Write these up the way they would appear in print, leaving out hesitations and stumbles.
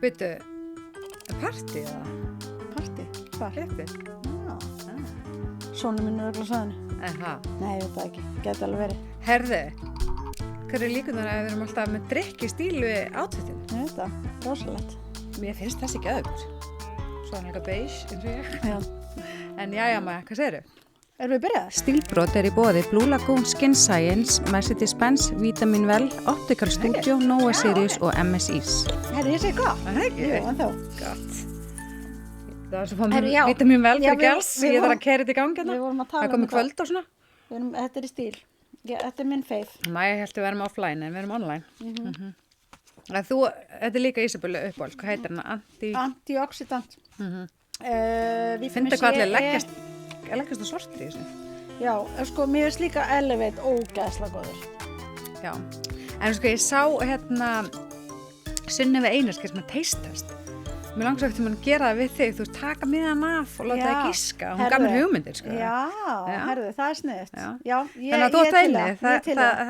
Byttu, partí eða? Partí? Hvar? Byttu. Já. Sónu minn örugglega sagði henni. Aha. Nei, ég veit það ekki. Gæti alveg verið. Herðu, hver líkunar að við erum alltaf með drikk í stíl við outfitin? Ég veit það. Rosalegt. Mér finnst þessi ekki öðvöld. Svo er líka beige, eins og ég. Já. En jæja, Maja, hvað segirðu? Erum við byrjað? Stílbrot í boði Blue Lagoon Skin Science, Mercedes-Benz, Vitamin Well, Optical Studio, Nova Series og MSIs. Herri, ég segi gott. Það er ekki? Jú, en þá. Gott. Það var svo fóðum Herri, já. vitamin vel Já, fyrir gæls. við Ég þarf vorum- að kæra þetta í gangi hérna. Við vorum að tala Það komið þetta. kvöld og svona. Þetta er í stíl. Þetta er minn feið. Maja held að við erum offline en við erum online. Þetta er líka Ísabellu uppáhald. Hvað heitir hana? Antioxidant. Finna hvað allir leggjast það sortir í þessu. Já, sko, mér finnst líka Elevate ógeðslega góður. Já. En sko ég sá hérna Sunnefi Einarskir sem að teistast. Mér langar svo eftir að gera það við þig. Þú veist, taka miðan af og láta Já. það gíska. Hún gaf mér hugmyndir, sko. Já, Já. herðu, það er sniðut. Já. Já, Þannig að þú átt ég til einni. það. Ég til það.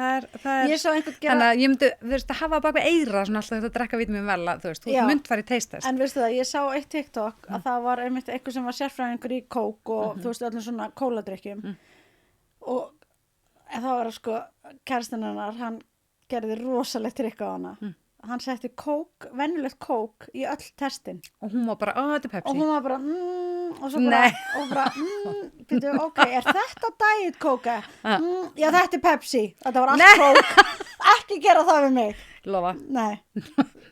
Það er Ég sá einhvern gera, Þannig að ég myndi, þú veist, að hafa bak við eira svona alltaf þetta að drekka vitamin vel að, þú veist, Já. þú mynd farið teistast. en veistu það, ég sá eitt TikTok að það var einmitt eitthvað sem var sérfræðingur í kók og þú veist, öllum svona kóladrykkjum. Og það var sko, kærastinn hennar, hann gerði rosalegt trikk á hana. Hann setti kók, venjulegt kók í öll testin. Og hún var bara, þetta er Pepsi. Og hún var bara, og svo bara, Nei. og bara, byrju, ok, er þetta diet kóka? Já, þetta er Pepsi. Þetta var allt kók. Ekki gera það við mig. Lofa. Nei.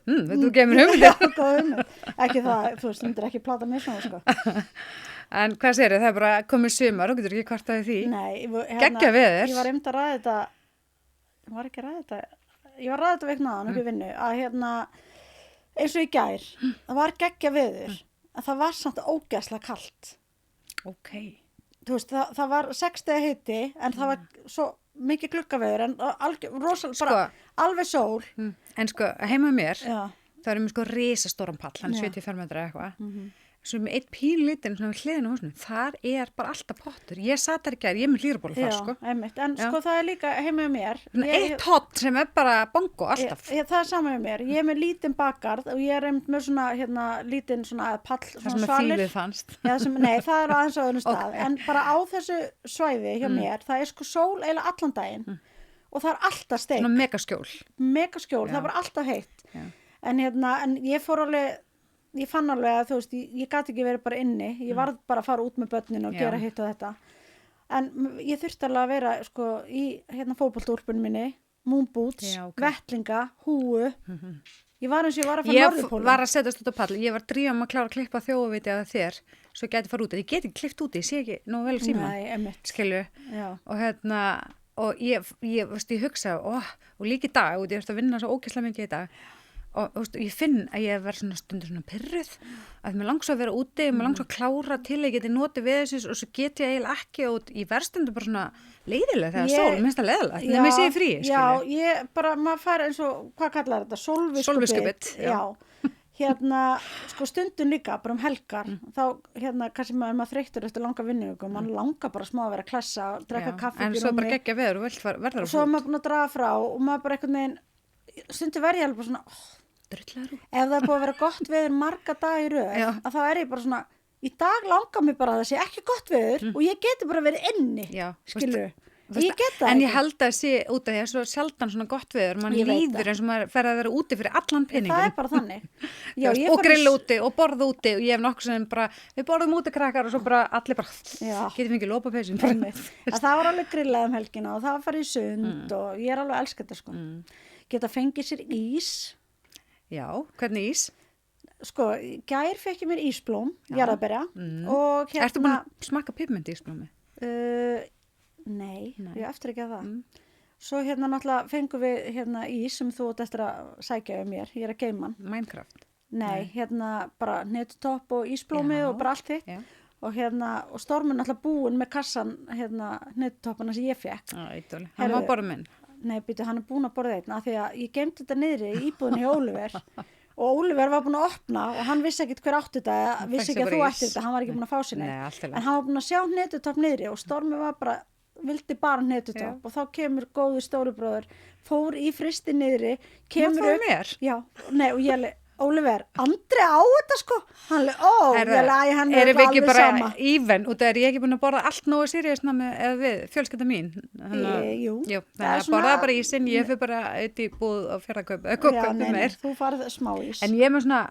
Þú gefur hugmyndir. Já, góð hugmynd. Ekki það, þú veist, myndir ekki plata mér svona, sko. En hvað segirðu, það er bara komið sumar, þú getur ekki kvartaði því. Nei, Geggjað veður. Ég var einmitt að ræða þetta, ég var að ræða þetta vegna upp í vinnu, að eins og í gær, það var geggjað veður, að það var samt ógeðslega kalt. Ok. Þú veist, það var 6 stiga hiti, en það var svo mikið gluggaveður, en bara alveg sól. En sko, heima með mér, Já. það erum við sko risastóran pall, hann er 75 metra eitthvað. Svo með eitt pínlítinn svona við hliðin á húsinu, þar er bara alltaf pottur. Ég sat þar í gær, ég er með hlýrabóla þar, sko. Einmitt, en Já. sko það er líka heima með mér. Svona eitt hot sem er bara bongo alltaf. Það er sama með mér. Ég er með lítinn bakgarð og ég er einmitt með svona, lítinn svona pall, Það svona sem að svalir. þýlið fannst. Já, nei, það er aðeins á öðrum stað. Ok. En bara á þessu svæði hjá mér, það er sko sól eiginlega allan daginn og það er alltaf steik. Svona megaskjól. Megaskjól, Já. það er bara alltaf heitt. Já. En ég fór alveg, ég fann alveg að þú veist, ég gat ekki verið bara inni. Ég varð bara að fara út með börnin og Já. gera hitt og þetta. En ég þurfti alveg að vera sko í fótboltaúlpunni minni, moonboots, Já, ok. vettlinga, húu. Ég var eins og ég var að fara Ég norðurpólinn. var að setjast út á pall, ég var drífum að klára að klippa þjófaviti að þér, svo ég gæti fara út. Ég get ekki klippt úti, ég sé ekki nú vel síma, Nei, einmitt. skilju. Já. Og ég hugsa, og líka í dag, og ég veist að vinna svo ógeðslega mikið í dag, og veist, ég finn að ég verð svona stundur svona pyrruð, að mér langs að vera úti, mér langs að klára til að ég geti notið við þessu og svo get ég eiginlega ekki og ég verð stundur bara svona leiðilega þegar sól, minnst það leiðilegt, nema ég sé í frí, Já, skilju. ég bara, maður fær eins og, hvað kallar þetta? Sólviskubit, já. Sko stundum líka, bara helgar, þá, kannski maður þreyttur eftir langa vinnuviku, mann langar bara smá að vera að klessa, drekka kaffi En svo bara geggja veður og verður og svo er maður búin að draga frá og maður bara einhvern veginn, stundum verð ég alveg bara svona, drullaður út. ef það er búið að vera gott veður marga daga í röð, Já. að þá er ég bara svona, í dag langar mér bara að það sé ekki gott veður og ég geti bara verið inni, Já, skilur Veist, ég get það en ekki. ég held að sé út af því að svo sjaldan svona gott veður, mann Ég veit líður eins og maður fer að vera úti fyrir allan Það peningin er bara þannig. Já, og ég grilla úti og borða úti og ég hef nokkuð sem bara, við borðum úti krakkar og svo bara allir bara, Já. getum ekki lópa peysun Einmitt. Að það var alveg grillað helgina og það var farið í sund og ég er alveg að elska þetta sko. Geta fengið sér ís. Já, hvernig ís? Sko, gær fekk ég mér ísblóm, jarðarberja og Ertu búin að smakka pipmynd ísblómi? Nei, ég á eftir ekki að það. Svo náttúrulega fengum við ís sem þú átt eftir að sækja um mér, ég er að geyma hann. Minecraft? Nei, bara netutopp og ísblómi Já. og bara allt þitt. Já. Og Stormur náttúrulega búin með kassan netutoppana sem ég fekk. Ídóli, hann Heyrðu, var bara minn. Nei, býtu, hann er búin að borða einn af því að ég geymdi þetta niðri í íbúðinni hjá Óliver og Óliver var búin að opna og hann vissi ekkert hver átti þetta, vissi ekki að þú ætti þetta, hann var ekki búin að fá sér Nei, allt í lagi. en hann var búin að sjá netutopp niðri og Stormur var bara, vildi bara netutopp og þá kemur góður stóribróður, fór í fristi niðri, kemur það mér? Já, nei, og ég Oliver, Andri á þetta sko hann Erum er við ekki alveg bara sama even út af er ég ekki búin að borða allt nógu serious eða við, fjölskylda mín Jú, þannig að borða bara ísinn ég fyrir bara eitt í búð og fyrir að kaupa nei, þú farið smá ís en ég er með svona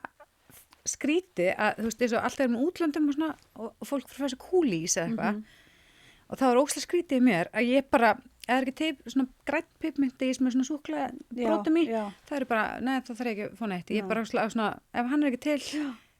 skríti að þú veist, eins og alltaf er með útlöndum og, svona, og fólk fyrir þessu kúlís eða eitthvað og þá er óslega skrítið í mér að ég bara, eða er ekki til svona grænt pipmynti í sem er svona súkla brotum í, það er bara, neða það þarf ekki að fá neitt, ég bara svona, ef hann er ekki til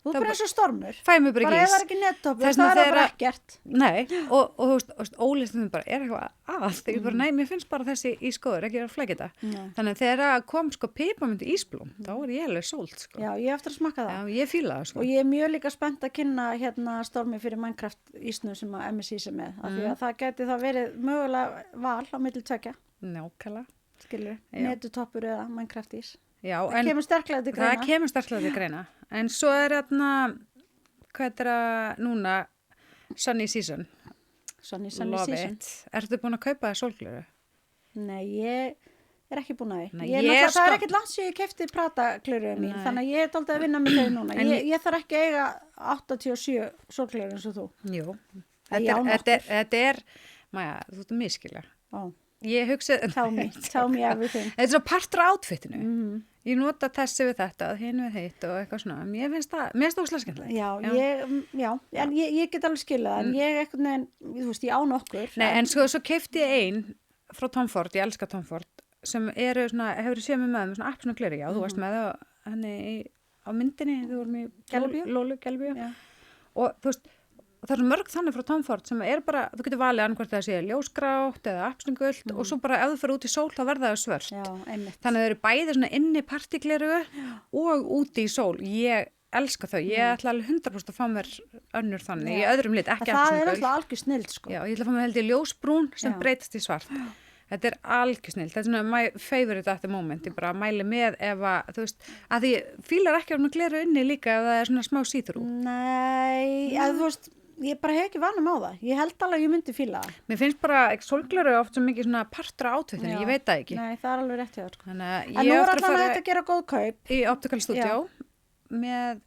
Þú er bara eins og stormur. Fæ mig bara ís. Bara ef það er ekki nettoppur, það er bara ekkert. Nei, og þú veist, ólistum bara, er eitthvað að? Ég bara, nei, mér finnst bara þessi ísgóður, ekki að flækja þetta. Þannig þegar kom sko pipamyndi ísblóm, þá er ég alveg sólt, sko. Já, ég hef eftir að smakka það. Já, ég fíla það, sko. Og ég er mjög líka spennt að kynna hérna stormi fyrir Minecraft ísnu sem að MSI sem með. Af því að það geti þá verið mögulega val á milli tveggja. Nákvæmlega. Skilur, netutoppur eða Minecraft ís. Já, það kemur sterklega til greina. Það kemur sterklega til greina. En svo er hérna, hvað er það núna, Sunny Season. Sunny Season. Ertu búin að kaupa það sólgleru? Nei, ég er ekki búin að því. Það er ekkert langt sem ég keypti Prada-gleruðu mín, þannig að ég er dálítið að vinna með þau núna. Ég þarf ekki að eiga 87 sólgleru eins og þú. Jú, þetta er, Maja, þú ert miskilja. Ég hugsa tell me everything þetta er svo partur á outfitinu ég nota þessi við þetta, hinu við hitt og eitthvað svona, mér finnst það óslega skemmtilegt en ég get alveg skilað en ég eitthvað neginn, þú veist, ég án okkur en svo keypti ég ein frá Tom Ford, ég elska Tom Ford sem eru svona, hefur séð með svona appsinu gleri, já, þú varst með það henni á myndinni, þú vorum í Lólu Gelbíu og þú veist það er mörg þannig frá Tom Ford sem er bara, þú getur valið annað það sé ljósgrátt eða appsnugult og svo bara ef þú fyrir út í sól þá verða það svört. Já, einmitt. Þannig að þau eru bæði svona inni partígleru og úti í sól. Ég elska þau. Ég ætla alveg 100% að fá mér önnur þannig í öðrum lit, ekki appsnugul. Það er alltaf algjör snild sko. Já, ég ætla að fá mér held í ljósbrún sem breytast í svart. Þetta er algjör snill, þetta er svona my favorite at the moment, ég bara mæli með ef að, þú veist, að því fílar ekki að gleru inni líka ef það er svona smá see-through. Nei, að þú veist, ég bara hef ekki vanum á það, ég held alveg að ég myndi fíla það. Mér finnst bara, sólgleru oft svo mikið svona partur á outfitinu, ég veit það ekki. Nei, það er alveg rétt hjá þér. En nú er allan að þetta gera góð kaup. Í Optical Studio með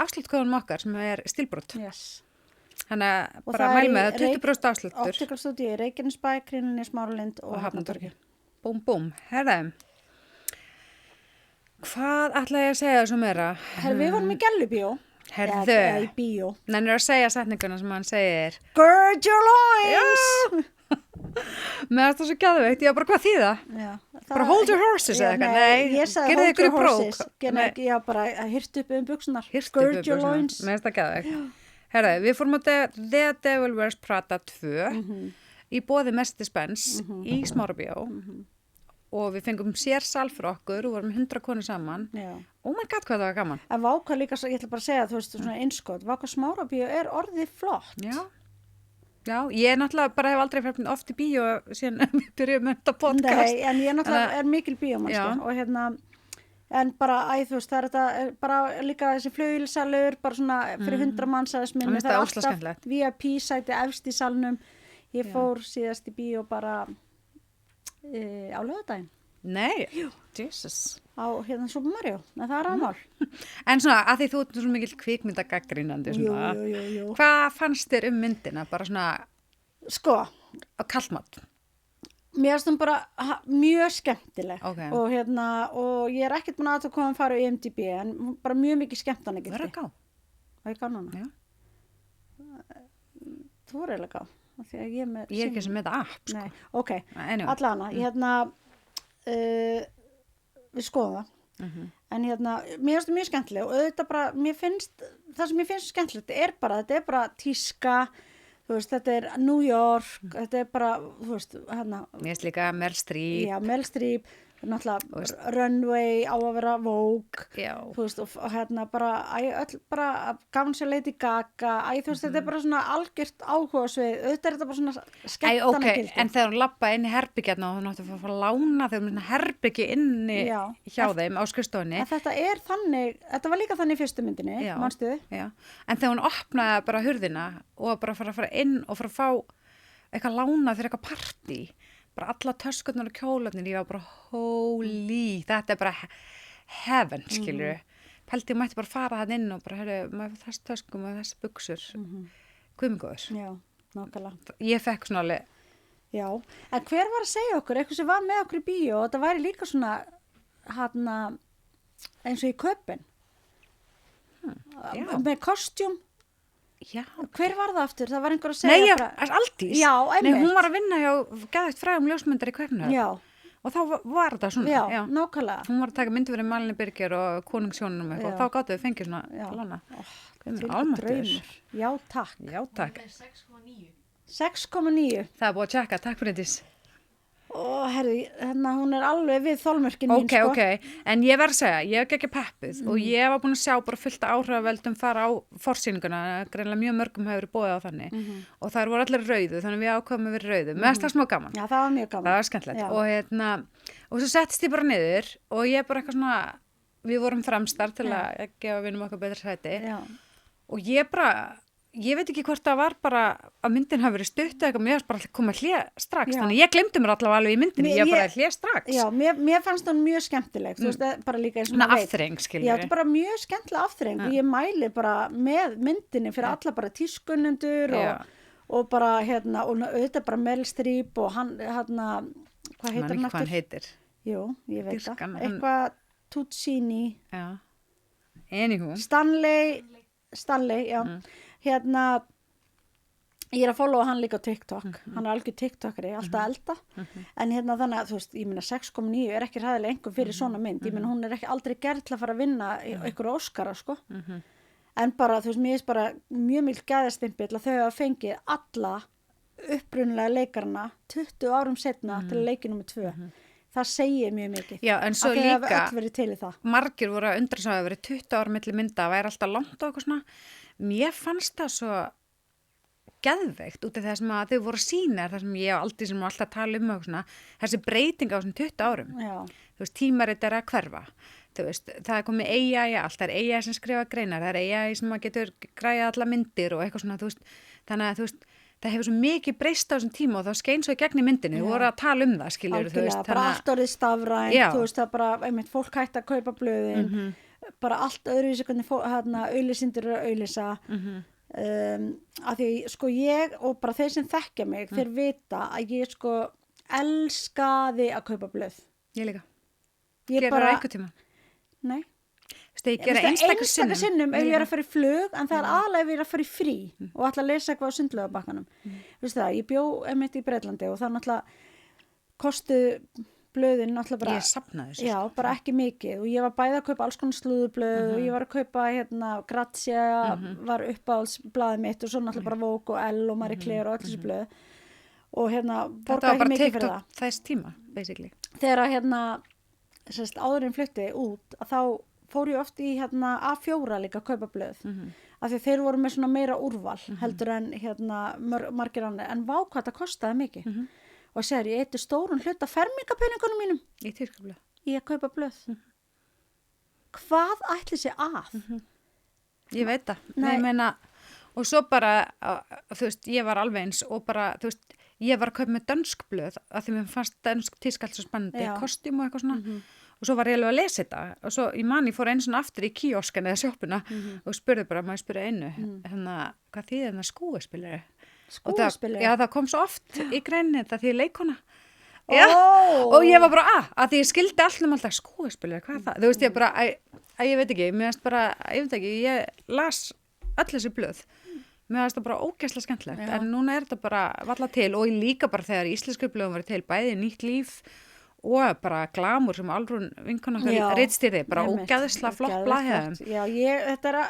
afsláttkóðunum okkar sem er stílbrot. Yes. Þannig að bara mæl með það, 20% afsláttur. Optical Studio í Reykjanesbæ, Kringlunni, Smáralind og Hafnartorgi. Búm, búm. Herðum. Hvað ætla ég að segja þessum meira? Við vorum í Gellubíó. Herðu. Í bíó. Nennir að segja setninguna sem hann segir. Gird your loins! Mér finnst það svo geðveikt. Ég bara, hvað þýða? Já. Bara hold your horses eða eitthvað. Nei, ég sagði hold your horses. Já, bara hirt upp buxunar. Gird your loins. Mér finnst það geðveikt. Herðu, við fórum á The Devil Wears Prada 2 í boði Mercedes-Benz í Smárabíó og við fengum sérsal fyrir okkur og vorum 100 konur saman. Oh my god, hvað það var gaman. En váka líka, ég ætla bara að segja, þú veist, svona innskot, váka Smárabíó er orðið flott. Já, ég náttúrulega bara hef aldrei fyrir oft í bíó síðan við byrjuðum með þetta podcast. Nei, en ég náttúrulega er mikil bíómannski og en bara, þú veist, það er þetta bara líka þessi flugilsalur, bara svona fyrir 100 manns aðeins minni. Það er alltaf VIP sæti efst í salnum. Ég fór síðast í bíó bara á laugardaginn. Nei, Jesus. Á Super Mario, en það er aðmál. En svona, að því þú ert svo mikil kvikmyndagagnrýnandi svona. Jú. Hvað fannst þér myndina? Bara svona, sko, á kaldmat. Mér finnst hún bara mjög skemmtileg og ég er ekkert búin að koma að fara á IMDb en bara mjög mikið skemmtan ekki. Það er að gá. Og ég gá hana. Já. Þú er eiginlega gá. Ég er ekki sem með þetta app, sko. Nei, ok. Allavega, við skoðum það. En mér finnst það mjög skemmtileg og auðvitað bara, það sem mér finnst skemmtilegt þetta er bara tíska. Þú veist, þetta er New York, þetta er bara, þú veist, Mér finnst líka Meryl Streep. Já, Meryl Streep, náttúrulega Runway á að vera Vogue. Já. Þú veist, og bara gafn sér Lady Gaga, þú veist, þetta er bara svona algjört áhugasvið, auðvitað er þetta bara svona skemmtanagildi. En þegar hún lappa inn í herbyggjarna og þú náttúrulega að fara að lána þegar hún herbyggi inni hjá þeim á skrifstofunni. En þetta er þannig, þetta var líka þannig í fyrstu myndinni, manstu þið? Já, en þegar hún opnaði bara hurðina og bara fara inn og fara að fá eitthvað lána fyrir eitthvað partí, bara alla töskurnar og kjólarnir, ég var bara holy, þetta er bara heaven, skilur pældi, mætti bara fara það inn og bara, herru, maður þessi töskum og þessi buxur guðmengóður. Já, nákvæmlega. Ég fekk svona alveg, Já, en hver var að segja okkur, eitthvað sem var með okkur í bíó og þetta væri líka svona eins og í Köpen já. með kostjúm, Já. hver var það aftur? Það var einhver að segja Nei, bara- Aldís. Já, Nei, einmitt. hún var að vinna hjá geðvægt frægum ljósmyndar í Kaupmannahöfn. Já, Og þá var þetta svona. já, nákvæmlega. Hún var að taka myndi fyrir Malini Birgir og konungssjónunum eitthvað. Já. Og þá gáttu við fengið svona Já. lána. Þvílíkur Almáttugur. draumur. Já, takk. Já, takk. 6,9. Það er búið að tjekka. Takk fyrir þetta. Og herri, hún er alveg við þolmörkin mín, sko. Ok. En ég verð að segja, ég hef ekki peppuð og ég var búin að sjá bara fullt af áhrifaveldum fara á forsýninguna. Greinlega mjög mörgum hefur verið bóðið á þannig. Og þær voru allir rauðu, þannig við ákvæmum að vera rauðu. Mér finnst það smá gaman. Já, það var mjög gaman. Það var skemmtilegt. Já. Og svo settist ég bara niður og ég bara eitthvað svona, við vorum fremstar til að gefa vinum okkar betra sæti. Já. Og ég veit ekki hvort það var bara að myndin hafi verið stutt eða eitthvað, mér varst bara að koma hlé strax, Já. þannig ég glemdi mér allavega alveg í myndinni, ég bara hlé strax. Já, mér fannst hún mjög skemmtileg, þú veist, bara líka eins og Svona maður veit. afþreying, skilur Já, þetta er bara mjög skemmtilega afþreying og ég mæli bara með myndinni fyrir alla bara tískunnendur og bara, og auðvitað bara Meryl Streep og hann, hvað heitir hann Hvað hann aftur? heitir. Jú, ég veit Tískan, það. Eitthvað Tuccini, Já. Anywho. Stanley, já. Ég er að followa hann líka á TikTok, hann er algjör TikTokari, alltaf elda, en þannig að, þú veist, ég meina 6,9 er ekki ræðilega einhver fyrir svona mynd, ég meina hún er ekki aldrei gerð til að fara að vinna einhverju Óskara, sko, en bara, þú veist, mér er bara mjög mjög gæðastimpill að þau hafa fengið alla upprunalega leikarana 20 árum setna til leiki nummer 2, það segir mjög mikið, Já, en svo að þau hafa líka, öll verið til í það. margir voru að undra svo að verið 20 ára milli mynda, væri alltaf langt og eitthvað svona, mér fannst það svo geðveikt út af það sem að þau voru að sýna það sem ég og aldrei sem alltaf tala um og svona, þessi breyting á þessum 20 árum. Já. Þú veist, tímarit er að hverfa. Þú veist, það er komið AI, allt, það er AI sem skrifa greinar, það er AI sem að getur græja alla myndir og eitthvað svona, þú veist, þannig að þú veist, það hefur svo mikið breyst á þessum tíma og það skein svo í gegn í myndinni, þú voru að tala um það, skiljur, þú veist. Bara allt orðið stafrænt, Já. þú veist, það bara, einmitt, fólk hætti að kaupa blöðin, bara allt öðruvísi hvernig auðlýsindur eru að auðlýsa, af því, sko, ég og bara þeir sem þekkja mig, þeir vita að ég, sko, elskaði að kaupa blöð. Ég líka. Ég Gerðu það einhvern tíma? Nei. Þú veist, ég gera einstaka sinnum. ef ég er að fara í flug, en það er aðlega ef ég er að fara í frí og ætla að lesa eitthvað á Sundlaugarbakkanum. Veistu það, ég bjó einmitt í Breitlandi og það náttúrulega kostu blöðin náttúrulega bara... Ég safnaði þessu. Já, bara ekki mikið og ég var bæði að kaupa alls konar slúðublöð og ég var að kaupa Grazia var uppáhaldsblaðið mitt og svo náttúrulega bara Vogue og Elle og Marie Claire og öll þessi blöð og Þetta borgaði var bara ekki mikið fyrir TikTok það. þess tíma, basically. Þegar áðurinn flutti út að þá fór ég oft í A4 líka að kaupa blöð af því þeir voru með svona meira úrval heldur en margir annir en vá hvað það kostaði mikið og segir ég eitti stórun hluta fermingapeningunum mínum Í Tyrkabla. í að kaupa blöð hvað ætli sé að? Ég veit það. Nei. Ég meina, og svo bara, þú veist, ég var alveg eins og bara, þú veist, ég var að kaupa með dönsk blöð af því mér fannst dönsk tísk allt svo spennandi, Já. kostjúm og eitthvað svona og svo var ég alveg að lesa þetta og svo ég fór einu svona aftur í kíoskan eða sjoppuna og spurði bara, maður spurði einu hvað þýðir þetta skúespilari? Skúespilari? Já, það kom svo oft í greinni það þýðir leikona. Ó. Já, og ég var bara að því ég skildi alltaf skúespilari, hvað er það? Þú veist, ég bara, ég veit ekki, mér veist bara, ég veit ekki, ég las öll þessi blöð. Mér finnst það bara ógeðslega skemmtilegt, en núna er þetta bara valla til og líka bara þegar íslensku blöðum var til bæði nýtt líf og bara glamur sem Alrún vinkona ritstýrði, bara ógeðslega flott blað hjá þeim. Já,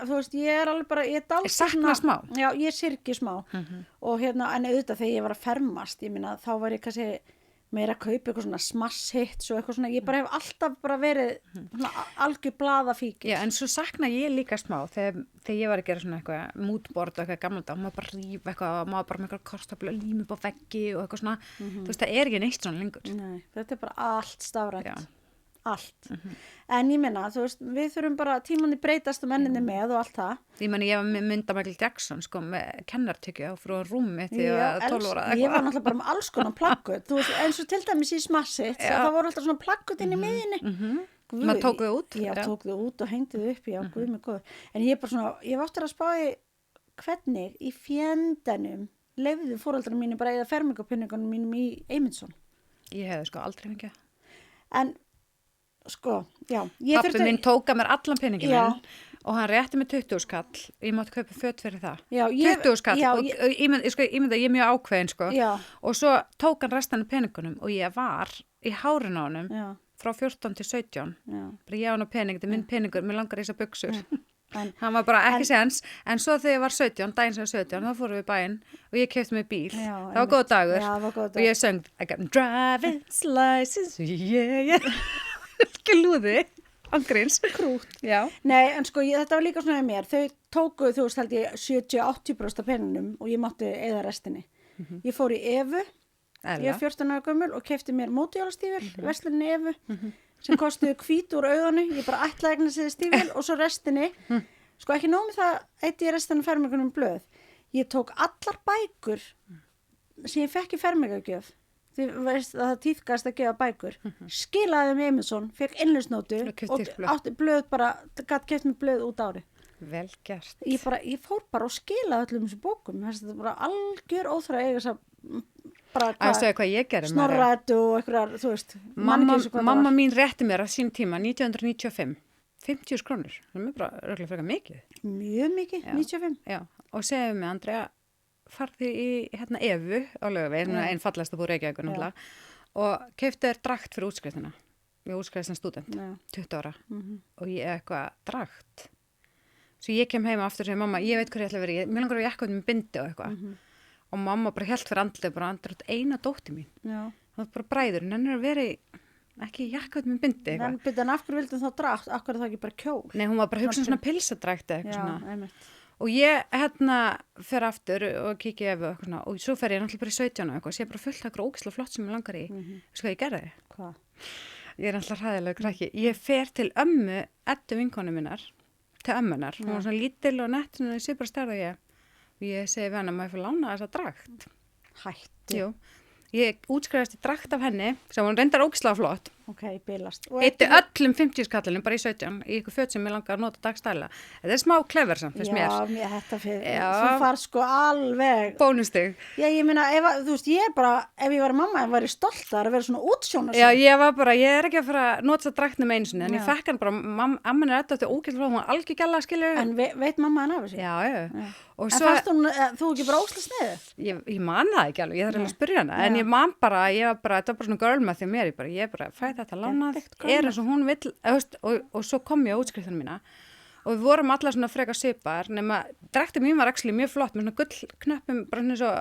þú veist, ég er alveg bara, ég Ég sakna smá. Já, ég syrgi smá og en auðvitað þegar ég var að fermast, ég minna, þá var ég kannski meira að kaupa eitthvað svona smass-hits og eitthvað svona, ég bara hef alltaf bara verið svona algjör blaðafíkil. Já, en svo sakna ég líka smá þegar ég var að gera svona eitthvað mútbord og eitthvað gamla dag, maður bara rífa eitthvað, maður bara með eitthvað kortaflu og líma upp á veggi og eitthvað svona, þú veist, það er ekki neitt svona lengur. Nei, þetta er bara allt stafrænt. Já. Allt. En ég minna, þú veist, við þurfum bara tímanni breytast og menninni með og allt það. Ég meni, ég var með mynda Michael Jackson, sko, með kennartökju frá rúmi því að 12 ára Ég var náttúrulega bara með alls konar plakkut, þú veist, eins og til dæmis í Smassitt, það voru alltaf svona plakkut inn í miðinni. maður tók þau út. Já, tók þau út og hengdi þau upp, já, guð mig góður. En ég er bara svona, ég hef aftur að spáði hvernig í fjendanum leyfðu foreldrar mínir bara eða fermingarpenningunum mínum í Eymundsson. Ég hefði sko aldrei fengið. En, sko, já. Pappi minn tóka mér allan peningin Já. minn og hann rétti mig 20 skall. Ég mátti kaupa föt fyrir það. Já, 20 skall já, og ég myndi að ég er mjög ákveðin sko. Já. Og svo tók hann restan af peningunum og ég var í hárinu á honum Já, frá 14 til 17. já. Bara ég á hann á pening, þetta er minn peningur, mér langar í þessar buxur. En, Hann var bara ekki sens, en svo þegar ég var 17, daginn sem ég var 17, þá fórum við í bæinn og ég keypti mig bíl. Já, Það var góð dagur. Já, það var góð Og dagur. ég söng, I got driver's license, yeah. Ekki lúði, angriðins. krút. Já. Nei, en sko, þetta var líka svona í mér. Þau tóku, þú veist, held ég 70-80% af peningnum og ég mátti eða restinni. Ég fór í Evu, ég er 14 ára gömul og keypti mér mótjólastífil, versluninni Evu, sem kostuði hvít úr augunni. Ég bara ætlaði að egna sig stífil og svo restinni. Sko ekki nóg með það, eitt ég restinni fermingunum blöð. Ég tók allar bækur sem ég fekk í fermingargjöf. Þið veist að það tíðkast að gefa bækur. Skilaði þeim í Eymundsson, fekk innlausnótu Og keypti og blöð. átti blöð bara, gat keypt mér blöð út ári. Vel gert. Ég fór bara og skilaði öllum þessu bókum. Þetta er bara algjör óþra að eiga þess að bara Að segja hvað ég gerði með það. snorrættu og einhverjar, þú veist, man ekki eins og hvað það Mamma var. mín rétti mér á sín tíma 1995. 50 krónur. Það er bara örgulega frekar mikið. Mjög mikið, 95. Já. Og segðu mig, Andrea, farði í hérna Evu á Laugavegi, einn fallasta búið Reykjavíkur náttúrulega, og keypti þér drakt fyrir útskriftina. Ég útskrifaði sem stúdent, Já. 20 ára. Og ég eitthvað drakt. Svo ég kem heima aftur og segi, mamma, ég veit hvað ég ætla að vera, mér langar að jakka með bindi og eitthvað. Og mamma bara hélt fyrir andlið, bara Andrea, eina dóttir mín. Já. Það var bara bræður, en er að vera í, ekki jakka með bindi eitthvað. En byrja, en af hverju vildum þá drakt? Af hverju er það ekki bara kjól? Nei, hún var bara að hugsa um svona pilsadrækt eða eitthvað Já, svona. einmitt. Og ég fer aftur og kiki Evu og eitthvað svona og svo fer ég náttúrulega bara í 17 og eitthvað, sé bara fullt eitthvað ógislega flott sem ég langar í. Sko ég gerði? Hvað? Ég er náttúrulega hræðilega krakki. Ég fer til ömmu, Eddu vinkonu minnar, til ömmunar. Hún var svona lítil og nett, svona ég sé bara stærð og ég. Og ég segi við hana, má ég fyrir lána þessa drakt? Hættu. Jú. Ég útskrifaðist í drakt af henni, sem hún reyndar ógislega flott. Ok, bilast. Og Eitti öllum 50 skallinum bara í 17 í ykkur föt sem ég langar að nota dagstæla. Þetta er smá clever samt, finnst mér. Já, mér þetta fyrir. Já. Þú far sko alveg. Bónustig. Já, ég meina, þú veist, ég er bara, ef ég var mamma, ég væri stoltar að vera svona útsjónar. Já, ég var bara, ég er ekki að fara að nota það draktnum einu sinni, en ég fekk hann bara, amman er þetta ógæslega, hún var algjör gæla, skilur. En veit mamma hann af þessu? Já, já. Og En svo, fannst hún, þú ekki bara ósla sniðu? ég man það ekki alveg, ég þarf alveg að spyrja hana, en ég man bara, þetta var bara svona girl með því mér, ég bara, fæ þetta lánað, er eins og hún vill, og svo kom ég á útskriftunum mína, og við vorum allar svona frekar svipar, nema, draktum mín var actually mjög flott, með svona gullknöppum, bara svona svo,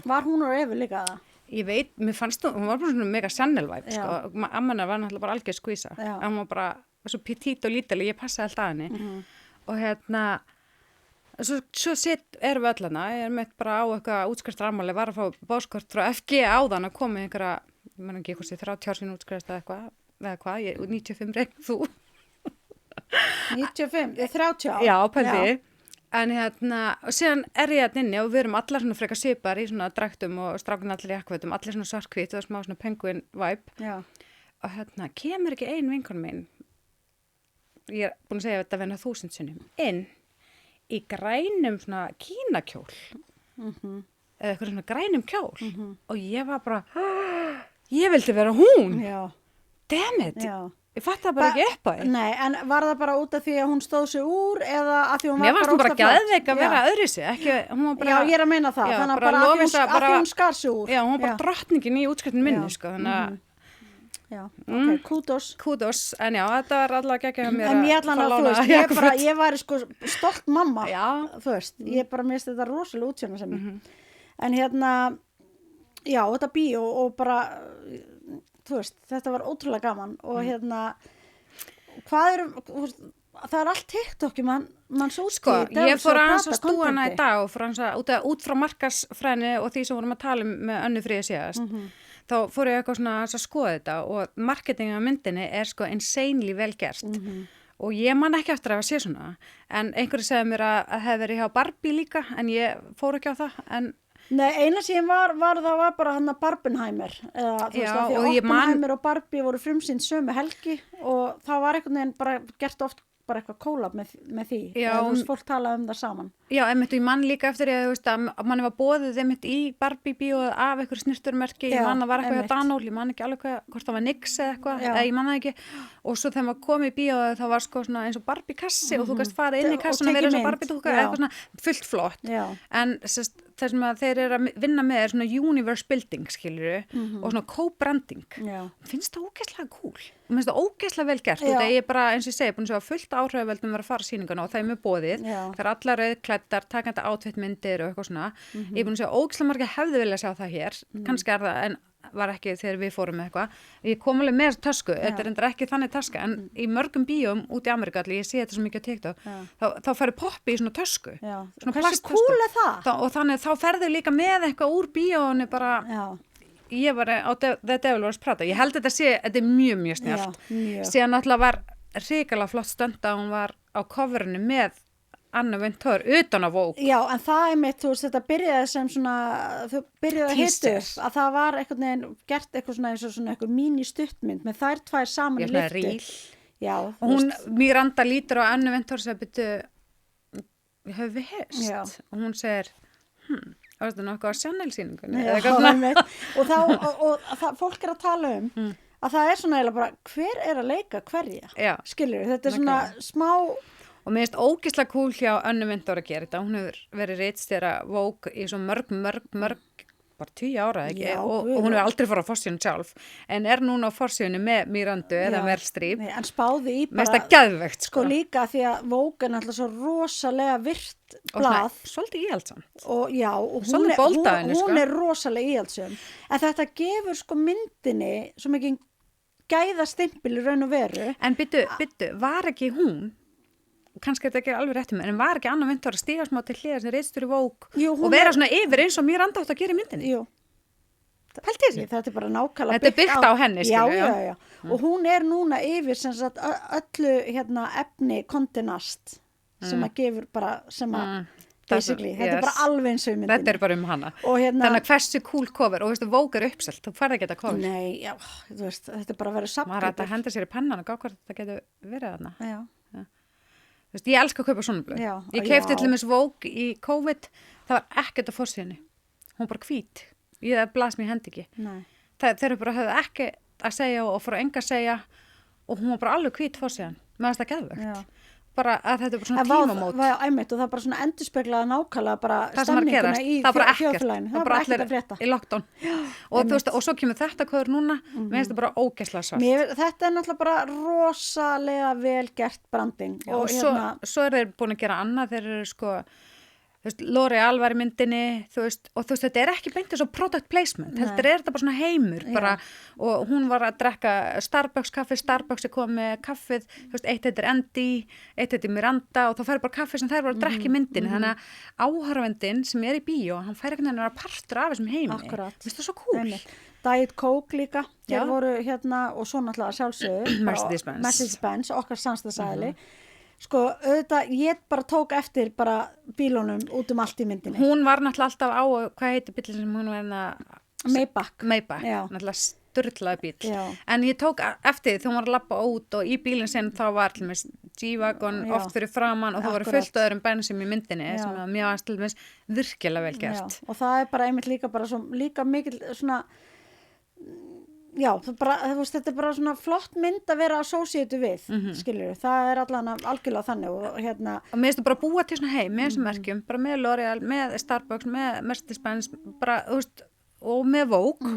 Var hún og Evu líka það? ég veit, mér fannst hún var bara svona mega Chanel-væp, Já. sko, ammanar var náttúrulega bara algjör skvísa, Já. en hún var bara svo petít og lítil og ég passaði alltaf henni, og hérna, svo erum við öll hana, ég er meitt bara á eitthvað útskriftarafmæli, var að fá bóðskort frá FG áðan að koma einhverja, ég menn ekki eitthvað 30 ár sín útskrifast eða hvað, 95 reynd þú. 95, 30 ár? Já, pældi. En hérna, og síðan er ég hérna inni og við erum allar svona frekar svipar í svona draktum og strákun allir í akkvætum, allir svona svartkvít og smá svona penguin vibe. Já. Og hérna, kemur ekki ein vinkon mín, ég er búin að segja þetta venna 1000 sinnum, inn í grænum svona kínakjól, eða eitthvað svona grænum kjól, og ég var bara, ég vildi vera hún, Já. damn it, Já. ég fatt það bara ekki upp á því. Nei, en var það bara út af því að hún stóð sig úr eða að því hún Mér var varst hún bara ógeðslega flott? geðveik að vera Já. öðru sig, ekki, hún var bara, Já, ég er að meina það, Já, þannig að bara bara að því Lovísa hún, að því hún skar sig úr. já, hún var bara drottningin í útskriftin minni, sko, þannig að, Já, ok, kudos. kudos, en já, þetta var allavega geggjað hjá mér En ég ætla að, þú veist, ég var sko stolt mamma, Já. þú veist, ég bara mist þetta rosalega útsjóna sem En hérna, já, þetta bíó og bara, þú veist, þetta var ótrúlega gaman og hérna, hvað það er allt TikTok, mann svo Sko, ég fór aðeins að stúa hana í dag og fór aðeins að út frá markarsfræðinni og því sem vorum að tala með Önnu Fríðu síðast, þá fór ég eitthvað svona að skoða þetta og marketingin á myndinni er sko insanely vel gert og ég man ekki eftir að hafa séð svona, en einhverju segði mér að hefði verið hjá Barbie líka, en ég fór ekki á það, en Nei, eina sem það var bara hann að Barbenheimer eða þú veist Já, að því og að ég man- Oppenheimer og Barbie voru frumsýnd sömu helgi og það var einhvern veginn bara gert oft bara eitthvað kólab með því Já, eða þú veist, fólk talaði það saman. Já, einmitt, og ég man líka eftir ég, þú veist, að manni var boðið einmitt í Barbie bíóið af einhver snirturmerki, ég Já, man að var eitthvað einmitt. hjá Danól, ég man ekki alveg hvort það var Nix eða eitthvað, Já. eða ég man það ekki, og svo þegar maður kom í bíóið þá var sko svona eins og Barbie kassi og þú gast farið inn í Og kassan og tekið verið eins og mynd, Barbie dúkka, já. eitthvað svona fullt flott, Já. en sest, það sem að þeir eru að vinna með er svona universe building, skilur og svona co-branding, Já. finnst það ógeðslega cool og finnst það ógeðslega vel gert Já. og það er bara eins og ég segi, búin að sjá fullt áhrifavöldum vera að fara á sýninguna og það er mjög boðið Já. það er allar rauðklæddar, takandi átvittmyndir og eitthvað svona, ég er búin að sjá ógeðslega margir hefði vilja sjá það hér, kannski er það en var ekki þegar við fórum með eitthvað ég kom alveg með þessu tösku, þetta er endur ekki þannig taska en í mörgum bíum út í Ameríku allir, ég sé þetta svo mikið á TikTok þá færi poppi í svona tösku Já. svona Hversu plasttösku. cool er það? Og þannig þá ferðu líka með eitthvað úr bíónu bara Já. ég var á The Devil Wears Prada ég held þetta er mjög snjált Já, mjög. síðan náttúrulega var hrikalega flott stönd að hún var á coverinu með Anna Wintour utan á Vogue Já, en það er mitt, þú veist, þetta byrjaði sem svona, þau byrjaði að hitu Teaser. að það var einhvern veginn gert eitthvað svona eins og svona eitthvað mini stuttmynd með þær tvær saman Ég í svona lyftu. ríl. Já, og hún, Miranda lítur á Anna Wintour og segir, höfum við hist? Já. Og hún segir, varstu nokkuð á Chanel-sýningunni? Já, Eða eitthvað svona. einmitt. og það, fólk er að tala um að það er svona eiginlega bara, hver er að leika hverja? Já. Skilur, þetta er svona smá, Og mér finnst ógeðslega cool hjá Anna Wintour að gera þetta. Hún hefur verið ritstjóri Vogue í svo mörg, bara 10 ára, ekki? Já, og guð. hún hefur aldrei fór á forsíðun sjálf, en er núna á forsíðunni með Mirandu eða Já. Meryl Streep. nei, en spáði í Mér finnst bara, það geðvegt, sko líka því að Vogue er náttúrulega svo rosalega virt Og svona, blað. svolítið íhaldsamt. Og já, og Svolítið bold af henni, sko. hún er rosalega íhaldsum en þetta gefur sko myndinni svo mikið gæðastimpil í raun og veru En byttu, var ekki hún, kannski er þetta ekki alveg réttum, en var ekki Anna Wintour að stíga smá til hliðar sem ritstjóri Vogue Jú, hún og vera er- svona yfir eins og Miranda átt að gera í myndinni? Jú, Pælti þessu? þetta er bara nákvæmlega Þetta er byggt á henni, já, skilur, já. já. Og hún er núna yfir sem sagt öllu hérna efni kontinast sem að gefur bara sem að basically, þetta er bara alveg eins og í myndinni. Þetta er bara um hana. Og hérna- Þannig að hversu cool cover, og veistu, Vogue er uppselt, þú færði ekki þetta cover. Nei, já, þú veist, þetta er bara að vera Maður hætti að sapgripur. henda sér í pennan og gá hvort þetta getur verið þarna. Já, Þú veist, ég elska að kaupa svona blöð. Já, Ég keypti já. til dæmis Vogue í COVID, það var ekkert á forsíðunni. Hún var bara hvít. Ég blas mér hendi ekki. nei. Þeir eru bara höfðu ekki að segja og fóru enga að segja og hún var bara alveg hvít forsíðan. Mér finnst það geðvögt. Já. Bara að þetta er bara svona En tímamót. einmitt, og það er bara svona endurspeglaði nákvæmlega bara Það sem var að stemninguna gerast, í það var bara ekkert, þjóðfélaginu. það var bara ekkert að allir frétta. í lockdown og, þú veist, og svo kemur þetta kvöður núna, mér finnst það bara ógeðslega svart. Þetta er náttúrulega bara rosalega vel gert branding. Já, og svo er þeir búin að gera annað, þeir eru sko, þú veist, L'Oreal var í myndinni, þú veist, og þú veist, þetta er ekki beint eins og product placement, heldur er þetta bara svona heimur, bara, og hún var að drekka Starbucks kaffi, Starbucks er komið með kaffið, þú veist, eitt heitir Andy, eitt heitir Miranda og þá fær bara kaffi sem þær voru að drekka í myndinni, þannig að áhorfandinn sem er í bíó, hann fær einhvern veginn að vera partur af þessum heimi. Akkurat. Þú veist, það er svo cool. Einmitt. Diet Coke líka, Já. þeir voru hérna og svo náttúrulega sjálfsögðu Mercedes-Benz. Mercedes-Benz, okkar samstæðsæli sko, auðvitað, ég bara tók eftir bara bílunum út um allt í myndinni. Hún var náttúrulega alltaf á, hvað heitir bíllinn sem hún var hérna, Maybach, Já. náttúrulega sturlaði bíll. Já. En ég tók eftir því þegar hún var að labba út og í bílinn sinn þá var til dæmis G-Wagon Já. oft fyrir framann og það voru Akkurat. fullt öðrum bensum í myndinni Já. sem var mjög til dæmis virkilega vel Já, gert. og það er bara einmitt líka bara svo, líka mikil svona já, það bara, þú veist, þetta er bara svona flott mynd að vera associated við, skilur það er allan algjörlega þannig og hérna, Og mér finnst það bara að búa til svona heim með þessum merkjum, bara með L'Oreal, með Starbucks, með Mercedes-Benz, bara, þú veist, og með Vogue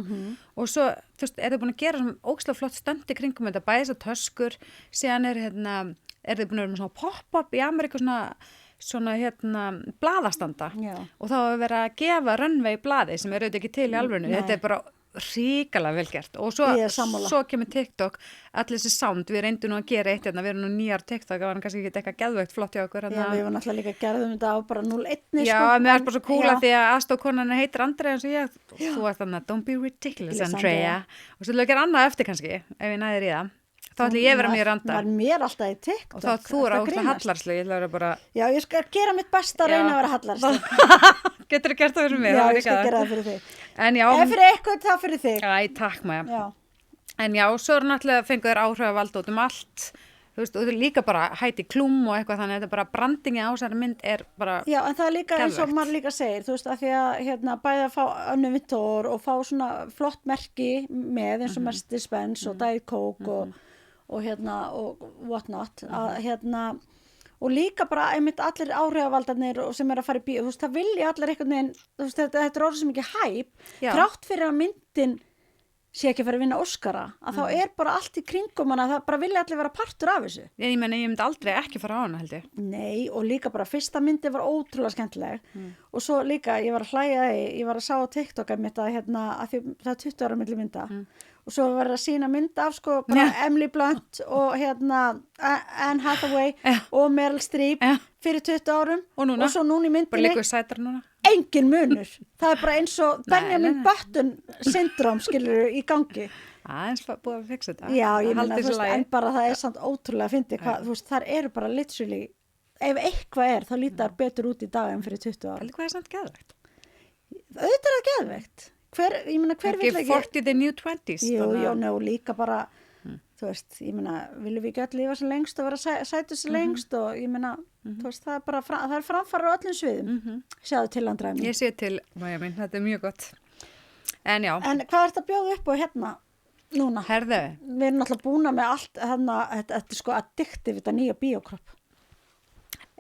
og svo, þú veist, er þið búin að gera svona ógeðslega flott stöndi kringum þetta, bæði þessar töskur, síðan er þið búin að vera með svona pop-up í Ameríku, svona blaðastanda Já. og þá er verið að gefa runway blaði sem er auðvitað ekki til í alvörinu, þetta er bara ríkalega vel gert og svo, Ég er sammála. svo kemur TikTok, allir þessi sound, við reyndum nú að gera eitt hérna, við erum nú nýjar TikTok, það var kannski ekki eitthvað geðveikt flott hjá okkur já, hérna. við varum náttúrulega líka gerðum þetta á bara 0-1 Já, sko, mér er bara svo cool já. að því að aðstofkonan heitir Andrea eins og ég, þú ert þannig að don't be ridiculous Yes, Andrea, og svo til að gera annað eftir kannski, ef ég næðir í það þá ætla ég að vera mér randa. Var mér alltaf í TikTok. Og þá þú er átt hallarsleg, ég ætla að vera bara... Já, ég skal gera mitt besta að reyna að vera hallarsleg. Getur þú gert það fyrir mig? Já, ég skal gera það fyrir þig. En já... Ef fyrir eitthvað, það fyrir þig. Æ, takk maður. Já. En já, svo er náttúrulega fengu þér áhrifavald út allt. Þú veist, og líka bara Heidi Klum og eitthvað, þannig að þetta bara brandingi á þessari mynd er bara Já, en það er líka eins og geðveikt. maður líka segir, þú veist, að því að bæði að fá Önnu Vintor og fá svona flott merki með eins og Mercedes-Benz og Diet Coke og whatnot, að og líka bara einmitt allir áhrifavaldarnir sem er að fara í bíó, þú veist, það vilja allir einhvern veginn, þú veist, þetta er orðið sem ekki hæp, þrátt fyrir að myndin sé ekki að fara að vinna Óskara, að þá er bara allt í kringum hana, það bara vilja allir vera partur af þessu. Ég meina, ég myndi aldrei ekki fara á hana, held ég. Nei, og líka bara fyrsta myndi var ótrúlega skemmtileg og svo líka, ég var að hlæja ég var að sá á TikTok að því það er 20 ára milli mynda og svo var að sína mynd af sko bara Emily Blunt og Anne Hathaway og Meryl Streep fyrir 20 árum og svo núna í myndinni bara líka sætar núna. Engin munur, það er bara eins og Benjamin Button syndróm skilur í gangi. Aðeins búið að fixa þetta. Já, ég meina, þú veist, en bara það er samt ótrúlega að fyndi hvað, þú veist, þar eru bara literally, ef eitthvað þá lítar betur út í dag en fyrir 20 ára. Hvað er samt geðvegt? Auðvitað er það geðvegt. Hver vill ekki... 40 the new 20s. Jú, líka bara, þú veist, ég meina, viljum við ekki öll lifa sem lengst og vera sætu sem lengst og ég meina, þú veist, það er bara, það er framfæra á öllum sviðum. Sjáðu til Andræmi. Ég sé til, Miami, þetta er mjög gott. En já. En hvað er þetta að bjóða upp á hérna núna? Herðu. Við erum náttúrulega búna með allt, þetta er sko addictive, þetta nýja bíókropp.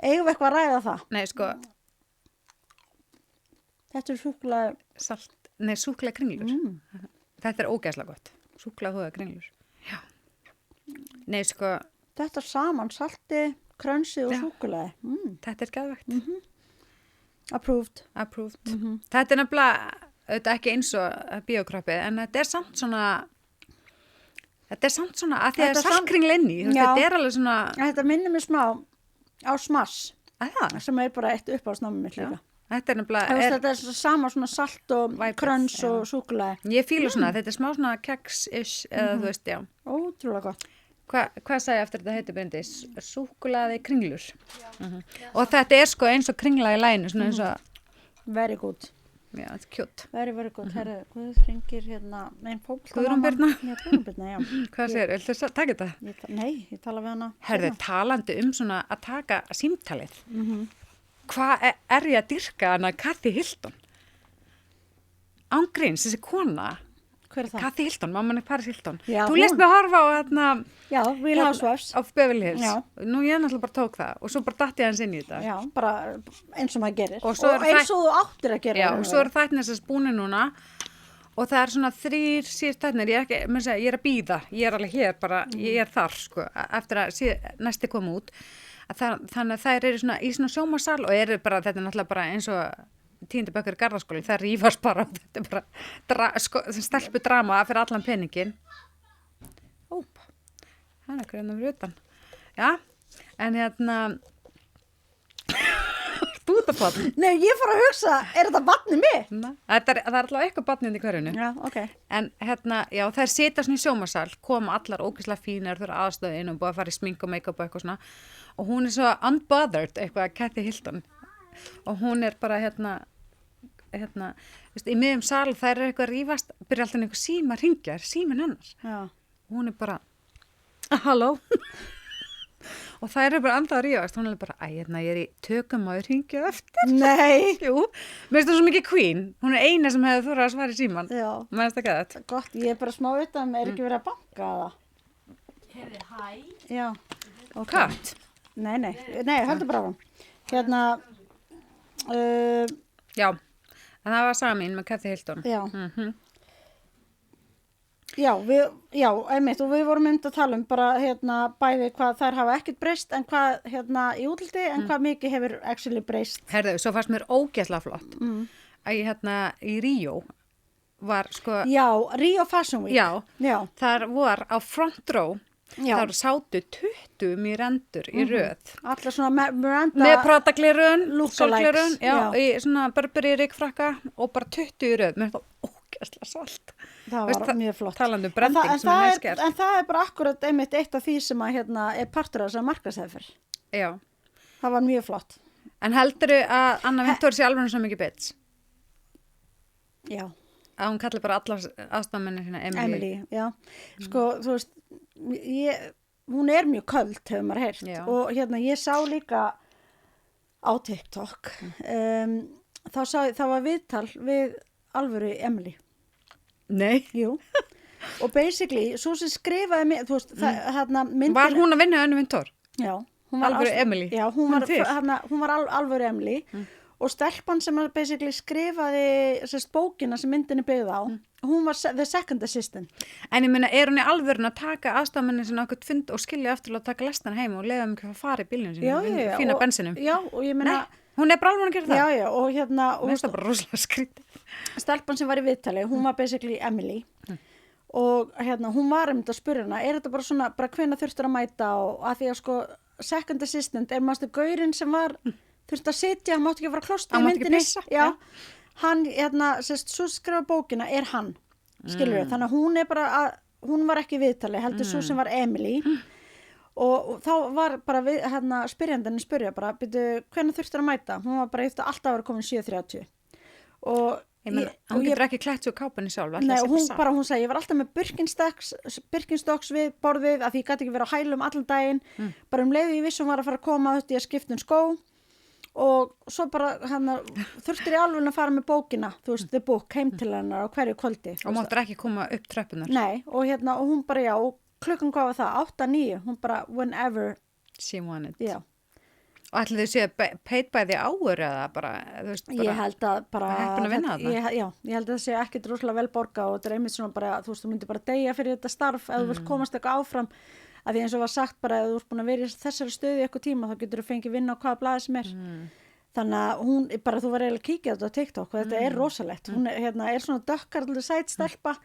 Eigum við eitthvað að ræða það? Nei, sko. Þetta er súkkulaði... súkkulaði kringlur. Þetta er ógeðslega gott. Súkkulaði húða kringlur. Já. Nei, sko. Þetta er saman salti, krönsi og súkkulaði. Þetta er geðvegt. Approved. Þetta er nefnilega, þetta er ekki eins og bíókroppið, en þetta er samt svona að því að það er saltkringl inn í. Þetta er alveg svona... Þetta minnir mér smá á Smash. Það? Sem er bara eitt uppáhaldsnámið mitt líka. Þetta er nefnilega... Þetta er sama svona salt og kröns og súkkulaði. Ég fíla svona, þetta er smá svona keks-ish, eða þú veist, já. Ótrúlega gott. Hvað sagði eftir þetta heiti Bryndís? Súkkulaði kringlur. Og þetta er sko eins og kringla í læginu, svona eins og... Very good. Já, þetta er kjút. Very good. Herri, Guð hringir hérna... Guðrún Birna? Já, Guðrún Birna, já. Hvað segir, viltu taka þetta? Nei, ég tala við hana. Herði, talandi svona að taka símtalið. Hvað er ég að dyrka hana Kathy Hilton? Ángríns, þessi kona... Hver er það? Kathy Hilton, mamman er Paris Hilton. Já, þú lést mig að horfa á þarna... Já, Real Housewives. Á Beverly Hills. Já. Nú ég náttúrulega bara tók það og svo bara datt ég hans inn í þetta. Já, bara eins og maður gerir. Og eins og þú áttir að gera. Já, og svo eru þættinir þess að spúni núna og það er svona 3 síðust þættinir. Ég er að bíða. Ég er alveg hér bara, ég er þar sko, eftir að næsti koma út. Þannig að þær eru svona í svona sjómasal og eru bara, þetta er náttúrulega bara eins og 10. bekkur í Garðaskóli, það rífast bara, þetta er bara stelpu drama fyrir allan peningin. Það er eitthvað fyrir utan. Já, en þú ert að barn. Nei, ég fór að hugsa, er þetta barnið mitt? Það er alltaf eitthvað barnið í hverjunu. Já, ok. En já, þær sita svona í sjómasal, koma allar ógeðslega fínar, þau eru aðstöðin og búið að fara í smink og make-up og eitthvað svona. Og hún er svo unbothered, eitthvað, Kathy Hilton. Og hún er bara veist, í miðjum sal þær eru eitthvað að rífast, byrja alltaf einhver síma að ringja, síminn hennar. Já. Hún er bara, halló. Og þær eru bara andað að rífast, hún er bara, ég er í tökum að ringja eftir. Nei. Jú, mér finnst það svo mikið queen, hún er eina sem hefði þurrað að svara í síman. Já. Mér finnst það gæðið. Gott, ég er bara smá utan, er ekki verið að banka það? Hefði hæ. Já. Okay. Katt? Nei, heldur bara á. Já, en það var samin með Kathy Hilton. Já. Já, einmitt, og við vorum að tala bara bæði hvað þær hafa ekkert breyst en hvað í útliti en hvað mikið hefur actually breyst. Herðu, svo fannst mér ógeðslega flott að í Ríó var sko... Já, Ríó Fashion Week. Já. Þar var á front row. Já. Það sátu 20 Mirandur í röð. Allar svona Miranda... Með Prada-glerun, lookalikes. sólglerun, já, í svona Burberry rykfrakka og bara 20 í röð. Mér finnst það ógæsla svalt. það var mjög flott. Talandi um En branding það- sem er en næskert. en það er bara akkurat einmitt eitt af því sem að er partur af þess að markaðsefir. Já. Það var mjög flott. En heldurðu að Anna Wintour sé alveg svo mikið bits? Já, Að hún kalli bara allar aðstofmenni sína Emily. já. Sko, þú veist, hún er mjög köld, hefur maður heyrt. Já. Og ég sá líka á TikTok, það var viðtal við alvöru Emily. Nei. Jú. Og basically, svo sem skrifaði mig, þú veist, myndin... Var hún að vinna Anna Wintour? Já. Hún var Alvöru Emily? Já, hún var, til? hún var alvöru Emily. Og stelpan sem basically skrifaði bókina sem myndin er byggð á, hún var the second assistant. En ég meina, er hún í alvörun að taka aðstofmenni sinna okkur fund og skilja eftir að taka lestan heim og leiða um ekki að fara í bílunum sínum, fína og- bensinum? Já, og ég meina... Nei, hún er bara alveg að gera það? Já, og Mér finnst það bara rosalega skrítið. stelpan sem var í viðtali, hún var basically Emily. Og hún var að spyrja hana, er þetta bara svona, bara hvenær þurftur að mæta og að því að sko, second assistant er mástu gaurinn sem var... þurfti að sitja, hann mátti ekki fara að klósta í Hann mátti ekki myndinni. pissa, Já. já. Hann, svo skrifa bókina er hann, skilur við. Þannig að hún er bara hún var ekki í viðtali, heldur svo sem var Emily. Og þá var bara spyrjandinn spyrja bara, byrju, hvernig þurftur að mæta? Hún var bara eftir alltaf að vera komin 7:30. Og Ég meina, hún getur ekki klætt svo kápunni sjálf. ætli Nei, það sé hún eitthvað bara, hún segi, ég var alltaf með Birkenstocks við borðið að því ég gæti ekki verið á hælum allan daginn, bara leiðu ég vissum var að fara að koma þurfti ég að skipta skó og svo bara þurftir ég alveg að fara með bókina, þú veist, the book, heim til hennar á hverju kvöldi. Og máttur ekki koma upp tröppunar. Nei, og og hún bara, já, og klukkan hvað var það, 8-9, hún bara, whenever, She wanted. já. Og ætli þau séu paid by the hour eða bara, þú veist, bara... Ég held að bara... heppin að vinna þarna. Ég held að það sé ekkit rosalega vel borga og þetta er einmitt svona bara, þú veist, þú myndir bara deyja fyrir þetta starf ef þú vilt komast eitthvað áfram. Að því eins og var sagt bara, ef þú ert búin að vera í þessari stöðu í eitthvað tíma, þá getur þú fengið vinna á hvaða blaði sem er. Þannig að hún, bara þú var eiginlega að kíkja þetta á TikTok og þetta er rosalegt. Hún er svona dökkar, alltaf sæt stelpa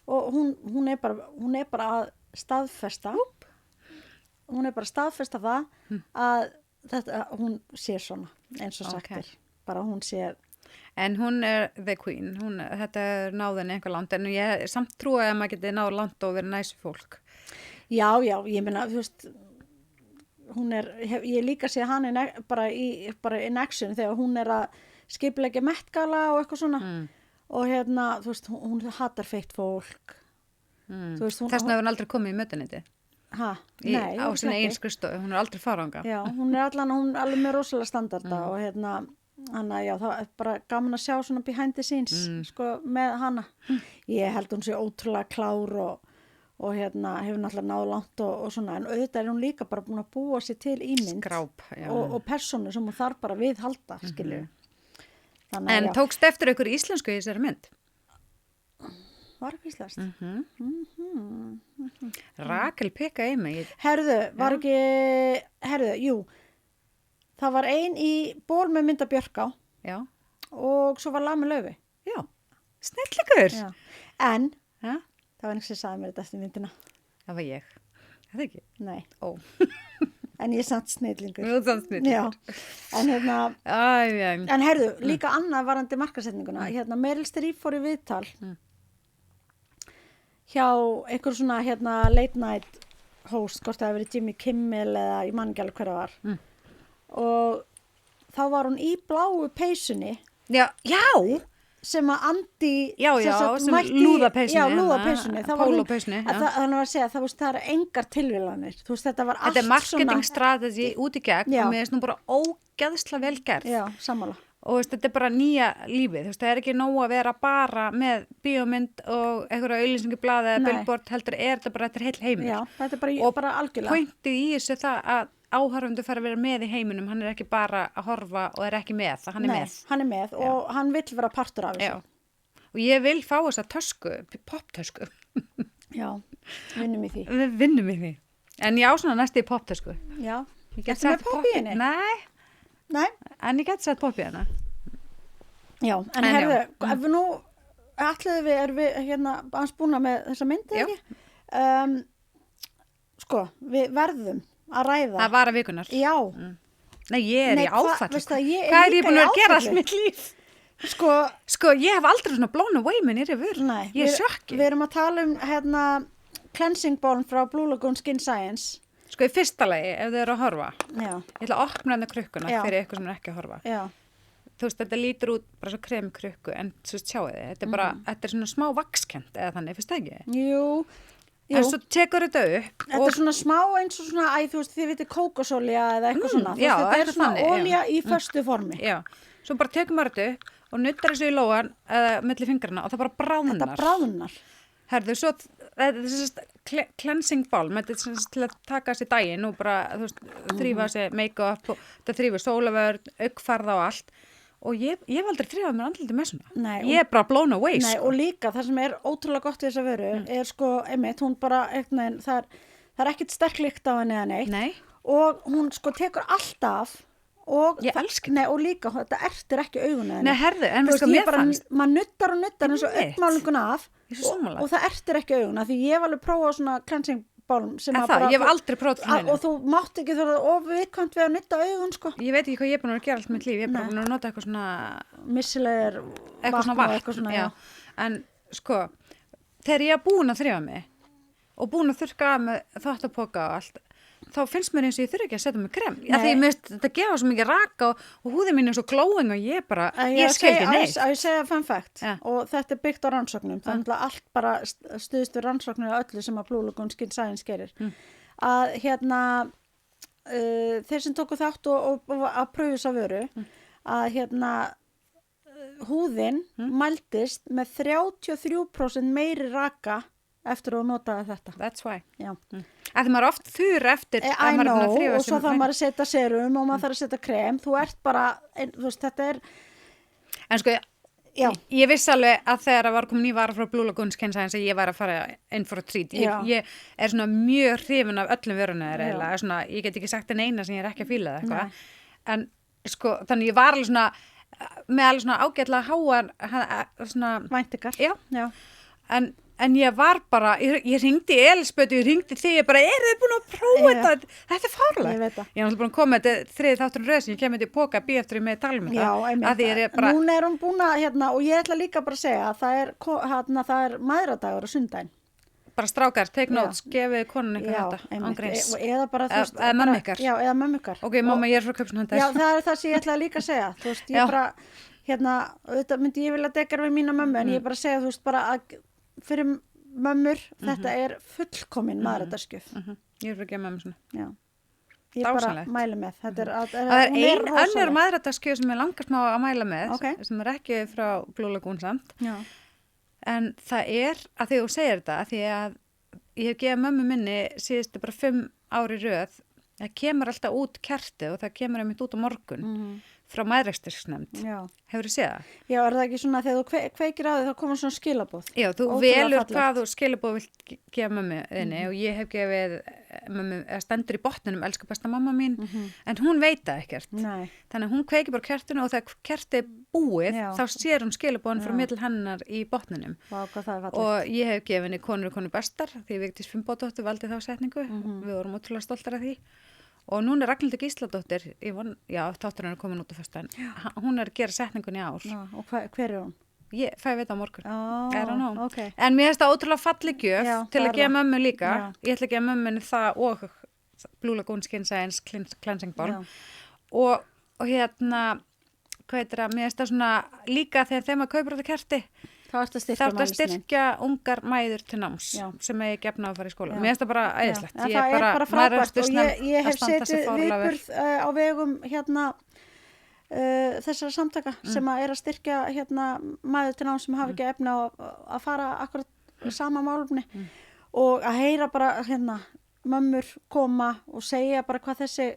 og hún er bara að staðfesta. Hún er bara að staðfesta það að hún sé svona, eins og sagt er. Bara hún sé... En hún er the queen, þetta er náðin einhver land, en ég samt trúi að maður geti náð land og verið næs fólk. Já, ég meina, þú veist, ég líka sé hann bara in action þegar hún er að skipuleggja Met-gala og eitthvað svona og þú veist, hún hattar feitt fólk. Þess vegna hefur hún aldrei komið í mötuniti. Nei, á sinni eigin skrifstofu, hún er aldrei faranga. Já, hún er alveg með rosalega standarda og já, það er bara gaman að sjá svona behind the scenes, sko, með hana. Ég held hún sé ótrúlega klár og hefur náttúrulega náð langt og svona, en auðvitað er hún líka bara búin að búa sér til ímynd Skráp, já. og persónu sem hún þarf bara viðhalda, skilju. En tókst eftir ykkur íslensku í þessari mynd? Var ekki íslenskt? Rakel pekka í mig. Herðu, jú, það var ein í ból með mynda Björká Já. og svo var lag með Laufi. Já, snilligur. Já. En Ja? það var einhvers sem sagði mér þetta eftir myndina. Það var ég. Það ekki? Nei, Ó, en ég er samt snillingur. þú er þannig snilligur. Já, en Æ. en herðu, líka annað varandi markasetninguna. Meryl Streep fór í viðtal hjá einhver svona late night host, hvort það hefur verið Jimmy Kimmel eða ég man ekki alveg hver það var. Og þá var hún í bláu peysunni Já, já. sem að Andi Já, sem lúðapeysunni. Já, lúðapeysunni. Pólópeysunni, já. Þannig að segja, það eru engar tilvílanir. Þú veist, þetta var allt Þetta er marketing svona... strategy út í gegn Já. og mér finnst nú bara ógeðsla vel gerð. Já, sammála. Og veist, þetta er bara nýja lífið, þú veist, það er ekki nóg að vera bara með bíómynd og einhverja auglýsingublaði eða Nei. billboard, heldur þetta er heil heimur. Já, þetta er Og bara algjörlega. Pointið í þessu er það að áhorfundur fara að vera með í heiminum, hann er ekki bara að horfa og er ekki með, hann er Nei, með. hann er með og hann vill vera partur af þessu. Já. Og ég vil fá þessa tösku, poptösku. Já, vinnum í því. Við vinnum í því. En ég á svona næstu í poptösku. Já, Ég get Ertu með sett popp í henni? Nei, nei, en ég get sett popp í hana. já, en En herðu, já. ef við nú ætluðum erum við aðeins búna með þessa myndi, Já. ekki? Sko, við verðum að ræða. Það var að vikunar. Já, Nei, ég er Nei, í áfall. veistu það, ég er Hvað er líka ég búin í að gera áfalli. allt mitt líf? Sko, ég hef aldrei svona blown away með nýri vör. Nei, Ég er sjokki. Við erum að tala cleansing balm frá Blue Lagoon Skin Science. Sko, í fyrsta lagi, ef þið eru að horfa, Já, ég ætla að opna henni krukkuna Já. fyrir ykkur sem er ekki að horfa. já, Þú veist, þetta lítur út bara svo kremkrukku, en þú veist, sjáu þið, þetta er bara, þetta er svona smá vakskent eða þannig, finnst það ekki? jú. En svo tekur þetta upp Þetta er svona smá eins og svona, þú veist, þið vitið kókosolja eða eitthvað svona. Þú já, veist, þetta er eitthvað svona þannig, já. olja í föstu formi. Já, svo bara tekur maður þetta upp og nuttar þessu í lóan eða milli fingrana og það bara bráðnar. Þetta bráðnar. Herðu, svo þetta er sérst cleansing balm, þetta er sérst til að taka sér daginn og bara, þú veist, þrýfa sér make-up og þetta þrýfa sólavörn, augfarða og allt. Og ég hef aldrei þrýfað mér andliti með svona. Nei, Ég er bara blown away, Nei, sko. og líka það sem er ótrúlega gott við þessa vöru er sko, einmitt, hún bara, einhvern veginn, það er ekkert sterk lykt á henni eða neitt. Nei. Og hún sko tekur allt af og, Ég elska nei, og líka, þetta ertir ekki augun eða Nei, herðu, en Þú veist hvað ég mér bara, fannst? maður nuttar og nuttar eins og Einmitt. augnmálinguna af Ég er svo sammála. og það ertir ekki augun af því ég hef alveg prófað svona cleansing balm sem En að það, bara ég hef aldrei prófað frá henni. og þú mátt ekki þurfa of viðkvæmt við að nutta augun sko Ég veit ekki hvað ég er búin að gera allt mitt líf, ég er bara Nei. búin að nota eitthvað svona, missilegir eitthvað svona og vatn. eitthvað svona, já. En sko, þegar ég er búin að þrýfa mig og búin að þurrka af með þvottapoka og allt, þá finnst mér eins og ég þurfi ekki að setja mig krem. Af því ég mist þetta gefa svo mikið raka og húðin mín er svo glowing og ég bara, ég skil ekki neitt. Að ég segja fun fact Ja. og þetta er byggt á rannsóknum þannig að allt bara stuðist við rannsóknir á öllu sem að Blue Lagoon Skin Science gerir að þeir sem tóku þátt og að pröfu þessa vöru að húðin mældist með 33% meiri raka eftir að þú notaði þetta. That's why. Já. Að því maður er oft þurr eftir I að maður er búin know, að þrýfa og svo þarf maður að setja serum og maður þarf að setja krem. Þú ert bara, þú veist, þetta er, En sko, já, ég vissi alveg að þegar að var komin í vara frá Blue Lagoon Skin Science að ég væri að fara inn for a treat. Já. Ég er svona mjög hrifin af öllum vöruna þeirra eiginlega. Svona, ég get ekki sagt en eina sem ég er ekki að fíla það eitthvað. En sko, þannig ég var alveg svona með alveg svona ágætlega háar svona, væntingar. já, Já. en ég var bara, ég hringdi í Elisabeth og ég hringdi þig, ég bara, eru þið búin að prófa Já. þetta er fárlegt. Ég veit það. Ég er náttúrulega búin að koma með þetta þriði þátturinn röð sem ég kemur til póka bí eftir ég með tala um Já, þetta. Að því ég er bara, Núna er hún búin að, og ég ætla líka bara að segja að það er mæðradagur á sundaginn. bara strákar, take Já. notes, gefið konun eitthvað Já, þetta, einmitt. ángreins. Eða bara, þú veist, Eða bara- mömmu ykkar. Já, eða mömmu ykkar. Ok, mamma, ég er frá Kaupmannahöfn. Já, það er það sem ég ætlaði líka að segja. Þú veist, Já. ég bara, auðvitað myndi ég vilja dekar við mína mömmu, en ég bara segja, þú veist, bara að fyrir mömmur, þetta er fullkomin maðuradaskjöf. Ég er frá að gefa mömmu svona. Já. Ég bara Dásamlegt. mæli með. Þetta er, Það er hún ein önnur rosaleg. maðurataskjöf sem ég langast má að mæla með, Ok. sem er ekki frá Blue Lagoon samt. Já. En það er, að því þú segir þetta, að því að ég hef gefið mömmu minni síðustu bara 5 ári röð, það kemur alltaf út kertið og það kemur einmitt út á morgun frá mæðrækstyrksnefnd. Já. Hefur þið séð það? Já, er það ekki svona, þegar þú kveikir á því, þá koma svona skilabóð. Já, þú Ótrúlega velur fallegt. hvað þú skilabóð vilt gefa mömmu þinni og ég hef gefið mömmu, eða stendur í botninum, elsku besta mamma mín, en hún veit það ekkert. Nei. Þannig að hún kveikir bara kertinu og þegar kertið er búið, Já. þá sér hún skilabóðin frá Já. middel hennar í botninum. Vá, hvað það er fallegt. Og ég hef gefið henni konur og konur bestar, því Vigdís Finnbogadóttir valdi þá setningu, við vorum ótrúlega stoltar af því. Og núna er Ragnhildur Gísladóttir, þátturinn er komin út á föstudaginn, hún er að gera setningunni í ár. Já, og hver er hún? Ég fæ að vita á morgun. I don't know. Okay. En mér finnst það ótrúlega falleg gjöf Já, til það að er gefa það. mömmu líka. Já. Ég ætla að gefa mömmunni það og Blue Lagoon Skin Science Cleansing Balm. Já. Og hvað heitir það, mér finnst það svona líka þegar maður kaupir þetta kerti, Þá ertu að þá styrkja er þetta að styrkja ungar mæður til náms Já. sem eigi gefna að fara í skóla. Já. Mér finnst það bara æðislegt. Já, það er bara frábært og ég hef setið viðburð á vegum þessara samtaka sem að er að styrkja maður til náms sem hafa ekki efna að fara akkurat sama málumni og að heyra bara mömmur koma og segja bara hvað þessi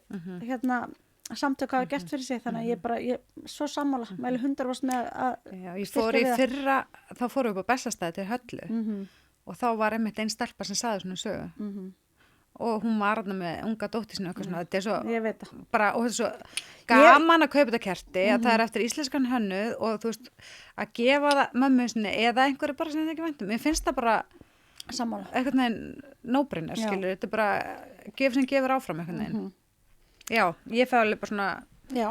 samtök hafa gert fyrir sig, þannig að ég svo sammála, mæli 100% með að Já, ég fór í styrkja við það. fyrra, þá fórum við upp á Bessastæði til Höllu og þá var einmitt einn stelpa sem sagði svona sögu og hún var þarna með unga dóttir sinni og eitthvað svona, þetta er svo Ég veit það. bara, og þetta er svo gaman að kaupa þetta kerti að það er eftir íslenskan hönnuð og þú veist, að gefa það mömmu sinni eða einhverju bara sem það ekki væntum, mér finnst það bara Sammála. eitthvað neginn no-brainer, Já. skilur, þetta er bara gef sem gefur áfram eitthvað neginn. Já, ég fæ alveg bara svona Já,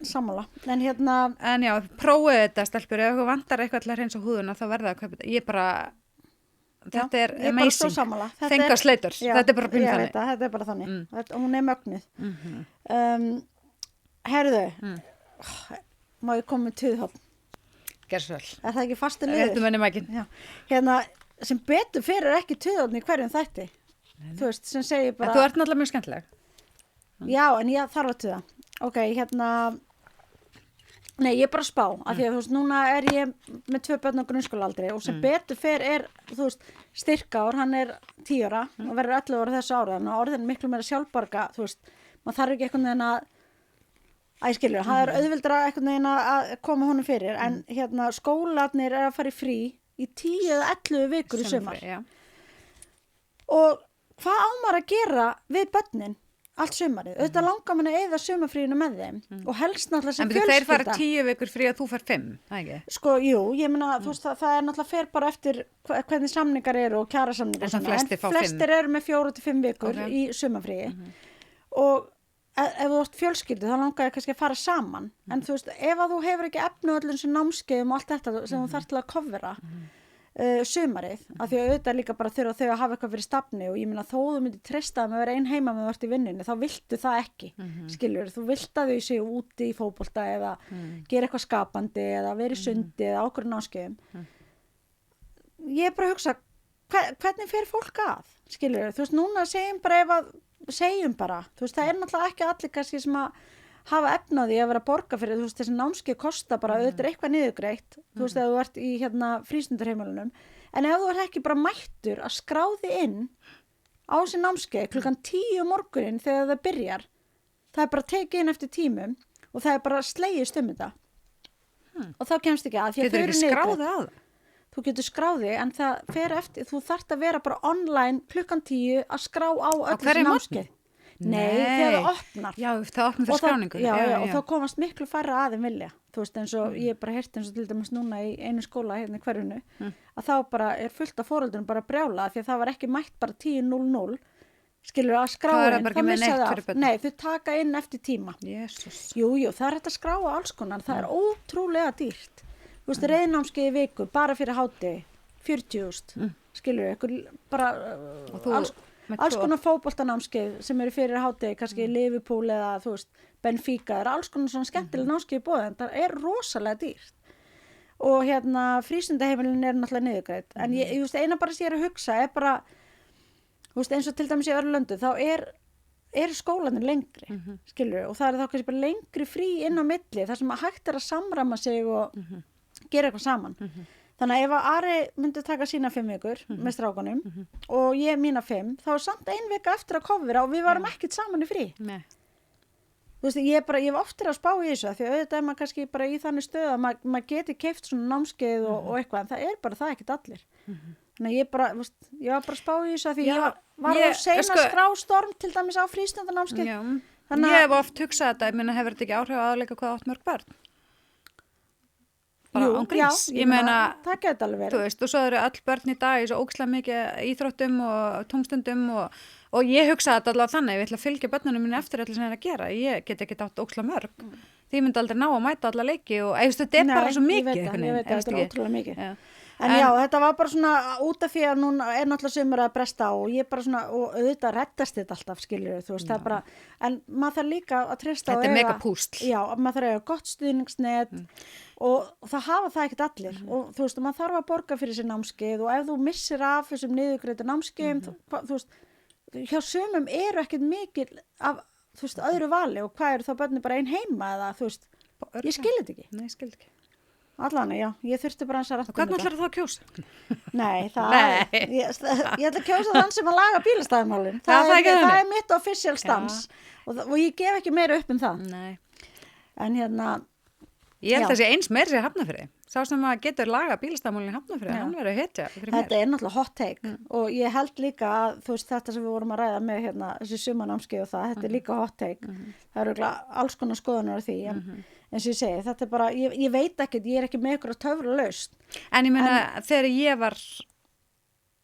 sammála. En hérna, En já, prófið þetta stelpur, ef ykkur vantar eitthvað til að hreinsa húðuna þá verða að kaupa þetta. Ég bara, þetta er ég er bara svo amazing. sammála. Þenga sleitur, Já, þetta er bara pínu ég þannig. veit það, þetta er bara þannig. Hún er mögnuð. Herðu, má ég koma með tuðhopn? Gerð svo vel. Er það ekki fastur liður? Réttum henni mækin. Já, hérna, sem betur fyrir ekki tuðhopn í hverjum þætti. Þú veist, sem segir bara... En þú ert náttúrulega mjög skemmtileg. Já, en ég þarf að tuða. Ok, hérna... Nei, ég er bara að spá, af því að þú veist, núna er ég með 2 börn á grunnskólaaldri og sem betur fyrir er, þú veist, Styrkár, hann er 10 ára og verður 11 ára þessu ára, þannig að orðin er miklu meira sjálfbarga, þú veist, maður þarf ekki einhvern veginn að skilja, það er auðvildra einhvern veginn að koma honum fyrir, en hérna, skólarnir er að fara í frí í 10 eða 11 vikur í sumar. Já. Og hvað á maður að gera við börnin? Allt sumarið. Auðvitað langar mann að eyða sumarfríinu með þeim og helst náttúrulega sem En fjölskylda. þeir fara 10 vikur frí að þú fær 5, það ekki? Sko, jú, ég meina, þú veist, það er náttúrulega fer bara eftir hvernig samningar eru og kjarasamningar. En það flestir fá 5. Flestir eru með 4 til 5 vikur í sumarfríi. Og ef þú ert fjölskyldu, þá langar ég kannski að fara saman. En þú veist, ef að þú hefur ekki efnu öllum sem námskeiðum og allt þetta sem þú þarf til að kofvera sumarið, af því að auðvitað líka bara þurfa þau að hafa eitthvað fyrir stafni og ég meina þó þú myndir treysta að vera ein heima með þú ert í vinnunni, þá viltu það ekki skilur, þú vilt að þau séu úti í fótbolta eða gera eitthvað skapandi eða vera í sundi eða ákveðin námskeiðum. Ég er bara að hugsa hvernig fer fólk að, skilur, þú veist, núna segjum bara, þú veist, það er náttúrulega ekki allir kannski sem að hafa efnaði að vera að borga fyrir, þú veist, þessi námskeið kosta bara auðvitað eitthvað niðurgreitt, þú veist, ef þú ert í hérna frístundarheimilunum, en ef þú ert ekki bara mættur að skráði inn á þessi námskeið klukkan 10 morgunin þegar það byrjar, það er bara tekið inn eftir tímum og það er bara slegist þetta. Og þá kemst ekki að því að þau eru niðurgreitt. Getur ekki skráði á það? Þú getur skráði, en það fer eftir, þú þarft að vera bara online klukkan 10 að skrá á öll þessi námskeið. Nei, þegar það opnar. Já, það opnar fyrir skráningu. Já, og þá komast miklu færra aðeim vilja. Þú veist, eins og ég bara heyrt eins og til dæmis núna í einu skóla hérna í hverjunu, að þá bara er fullt af foreldrum bara brjála því að það var ekki mætt bara 10:00, skilur að skráin. Það er bara ekki með neitt fyrir börn. Nei, þau taka inn eftir tíma. Jesús. Jú, það er hægt að skráa alls konar, það er ótrúlega dýrt. Þú veist, reiðnámskeið í viku, bara fyrir hádegi, 40.000, skilur ykkur bara alls konar fótboltanámskeið sem eru fyrir hádegi, kannski Liverpool eða þú veist, Benfica, það er alls konar svona skemmtileg námskeið í boði, en það er rosalega dýrt. Og hérna frístundaheimilin er náttúrulega niðurgreidd, en ég veist, eina bara sem ég er að hugsa er bara, þú veist, eins og til dæmis í öðru löndum, þá eru skólanir lengri, skilur, og það er þá kannski bara lengri frí inn á milli, þar sem að hægt er að samræma sig og gera eitthvað saman. Þannig að ef að Ari myndi taka sína 5 vikur með strákunum og ég mína 5, þá er samt 1 vika eftir að kofvera og við varum ekkert saman í frí. Nei. Þú veist, ég hef oftir að spá í þessu, því að auðvitað er maður kannski bara í þannig stöð að maður geti keypt svona námskeið og eitthvað, en það er bara það ekkert allir. Þannig að ég var bara að spá í þessu að því ég var á sena skrástorm til dæmis á frístundanámskeið. Ég hef oft hugsað þetta, ég meina hefur þetta ekki áhrif að leika hvað átt mörg börn? Bara án gríns. Ég meina, það geti alveg verið. Þú veist, og svo eru öll börn í dag í svo ógeðslega mikið íþróttum og tómstundum og ég hugsa þetta allavega þannig, ég ætla að fylgja börnunum minni eftir allir sem er að gera. Ég get ekki átt ógeðslega mörg. Því ég myndi aldrei ná að mæta alla leiki og þetta er bara svo mikið. Ég veit að þetta er ótrúlega mikið. Já. En já, þetta var bara svona út af því að núna er náttúrulega sumar að bresta á og ég bara svona, og auðvitað reddast þetta alltaf, skilur þú veist, það er bara, en maður þarf líka að treysta Þetta er mega púsl. Já, maður þarf að eiga gott stuðningsnet og það hafa það ekkert allir og þú veist, maður þarf að borga fyrir sér námskeið og ef þú missir af þessum niðurgreiddu námskeiðum, þú veist, hjá sumum eru ekkert mikil af, þú veist, öðru vali og hvað eru þá börnin bara ein heima eða, þú veist, ég skil þetta ekki. Nei, ég skil ekki. Allan, já, ég þurfti bara hans að rætta Hvernig ætlar það að kjósa? Nei, ég ætla að kjósa þann sem að laga bílastæðumálin. Það er mitt official stance og ég gef ekki meira upp það. Nei. En hérna... Ég held að þessi eins meira sér Hafnarfirði. Sá sem að getur laga bílastæðumálin í Hafnarfirði, hann verður að hetja fyrir mér. Þetta er náttúrulega hot take og ég held líka að þú veist þetta sem við vorum að ræða með hérna, þessi sumarnámskeið og það, þetta er líka hot take. Það eru alls konar skoðunar á því, en eins og ég segi, þetta er bara, ég veit ekkert, ég er ekki með ykkur að töfra laust. En ég meina, þegar ég var